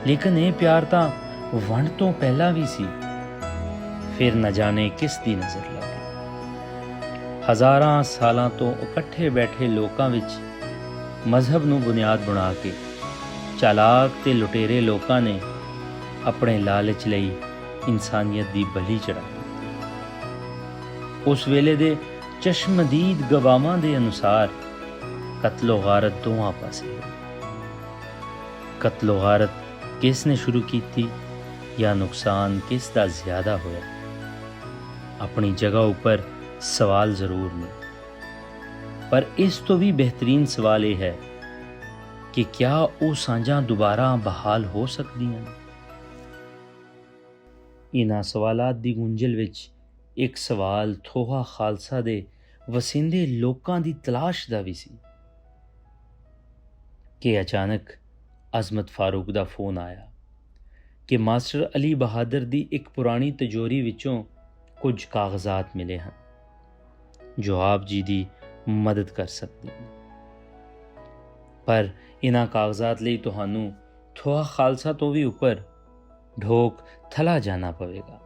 ਲੇਕਿਨ ਇਹ ਪਿਆਰ ਤਾਂ ਵੰਡ ਤੋਂ ਪਹਿਲਾਂ ਵੀ ਸੀ। ਫਿਰ ਨਾ ਜਾਣੇ ਕਿਸ ਦੀ ਨਜ਼ਰ ਲੱਗ ਗਈ। ਹਜ਼ਾਰਾਂ ਸਾਲਾਂ ਤੋਂ ਇਕੱਠੇ ਬੈਠੇ ਲੋਕਾਂ ਵਿੱਚ ਮਜ਼ਹਬ ਨੂੰ ਬੁਨਿਆਦ ਬਣਾ ਕੇ ਚਾਲਾਕ ਤੇ ਲੁਟੇਰੇ ਲੋਕਾਂ ਨੇ ਆਪਣੇ ਲਾਲਚ ਲਈ ਇਨਸਾਨੀਅਤ ਦੀ ਬਲੀ ਚੜ੍ਹਾਈ। ਉਸ ਵੇਲੇ ਦੇ ਚਸ਼ਮਦੀਦ ਗਵਾਹਾਂ ਦੇ ਅਨੁਸਾਰ ਕਤਲੋ ਗਾਰਤ ਦੋਵਾਂ ਪਾਸੇ ਹੋਈ। ਕਤਲੋ ਗਾਰਤ ਕਿਸ ਨੇ ਸ਼ੁਰੂ ਕੀਤੀ ਜਾਂ ਨੁਕਸਾਨ ਕਿਸ ਦਾ ਜ਼ਿਆਦਾ ਹੋਇਆ, ਆਪਣੀ ਜਗ੍ਹਾ ਉੱਪਰ ਸਵਾਲ ਜ਼ਰੂਰ ਨੇ। ਪਰ ਇਸ ਤੋਂ ਵੀ ਬਿਹਤਰੀਨ ਸਵਾਲ ਇਹ ਹੈ ਕਿ ਕਿਆ ਉਹ ਸਾਂਝਾਂ ਦੁਬਾਰਾ ਬਹਾਲ ਹੋ ਸਕਦੀਆਂ ਨੇ? ਇਹਨਾਂ ਸਵਾਲਾਤ ਦੀ ਗੁੰਝਲ ਵਿੱਚ ਇੱਕ ਸਵਾਲ ਥੋਹਾ ਖਾਲਸਾ ਦੇ ਵਸਿੰਦੇ ਲੋਕਾਂ ਦੀ ਤਲਾਸ਼ ਦਾ ਵੀ ਸੀ ਕਿ ਅਚਾਨਕ ਅਜ਼ਮਤ ਫਾਰੂਕ ਦਾ ਫੋਨ ਆਇਆ ਕਿ ਮਾਸਟਰ ਅਲੀ ਬਹਾਦਰ ਦੀ ਇੱਕ ਪੁਰਾਣੀ ਤਿਜੋਰੀ ਵਿੱਚੋਂ ਕੁਝ ਕਾਗਜ਼ਾਤ ਮਿਲੇ ਹਨ ਜੋ ਆਪ ਜੀ ਦੀ ਮਦਦ ਕਰ ਸਕਦੇ ਹਨ। ਪਰ ਇਹਨਾਂ ਕਾਗਜ਼ਾਤ ਲਈ ਤੁਹਾਨੂੰ ਥੋਹਾ ਖਾਲਸਾ ਤੋਂ ਵੀ ਉੱਪਰ ਢੋਕ ਥਲਾ ਜਾਣਾ ਪਵੇਗਾ।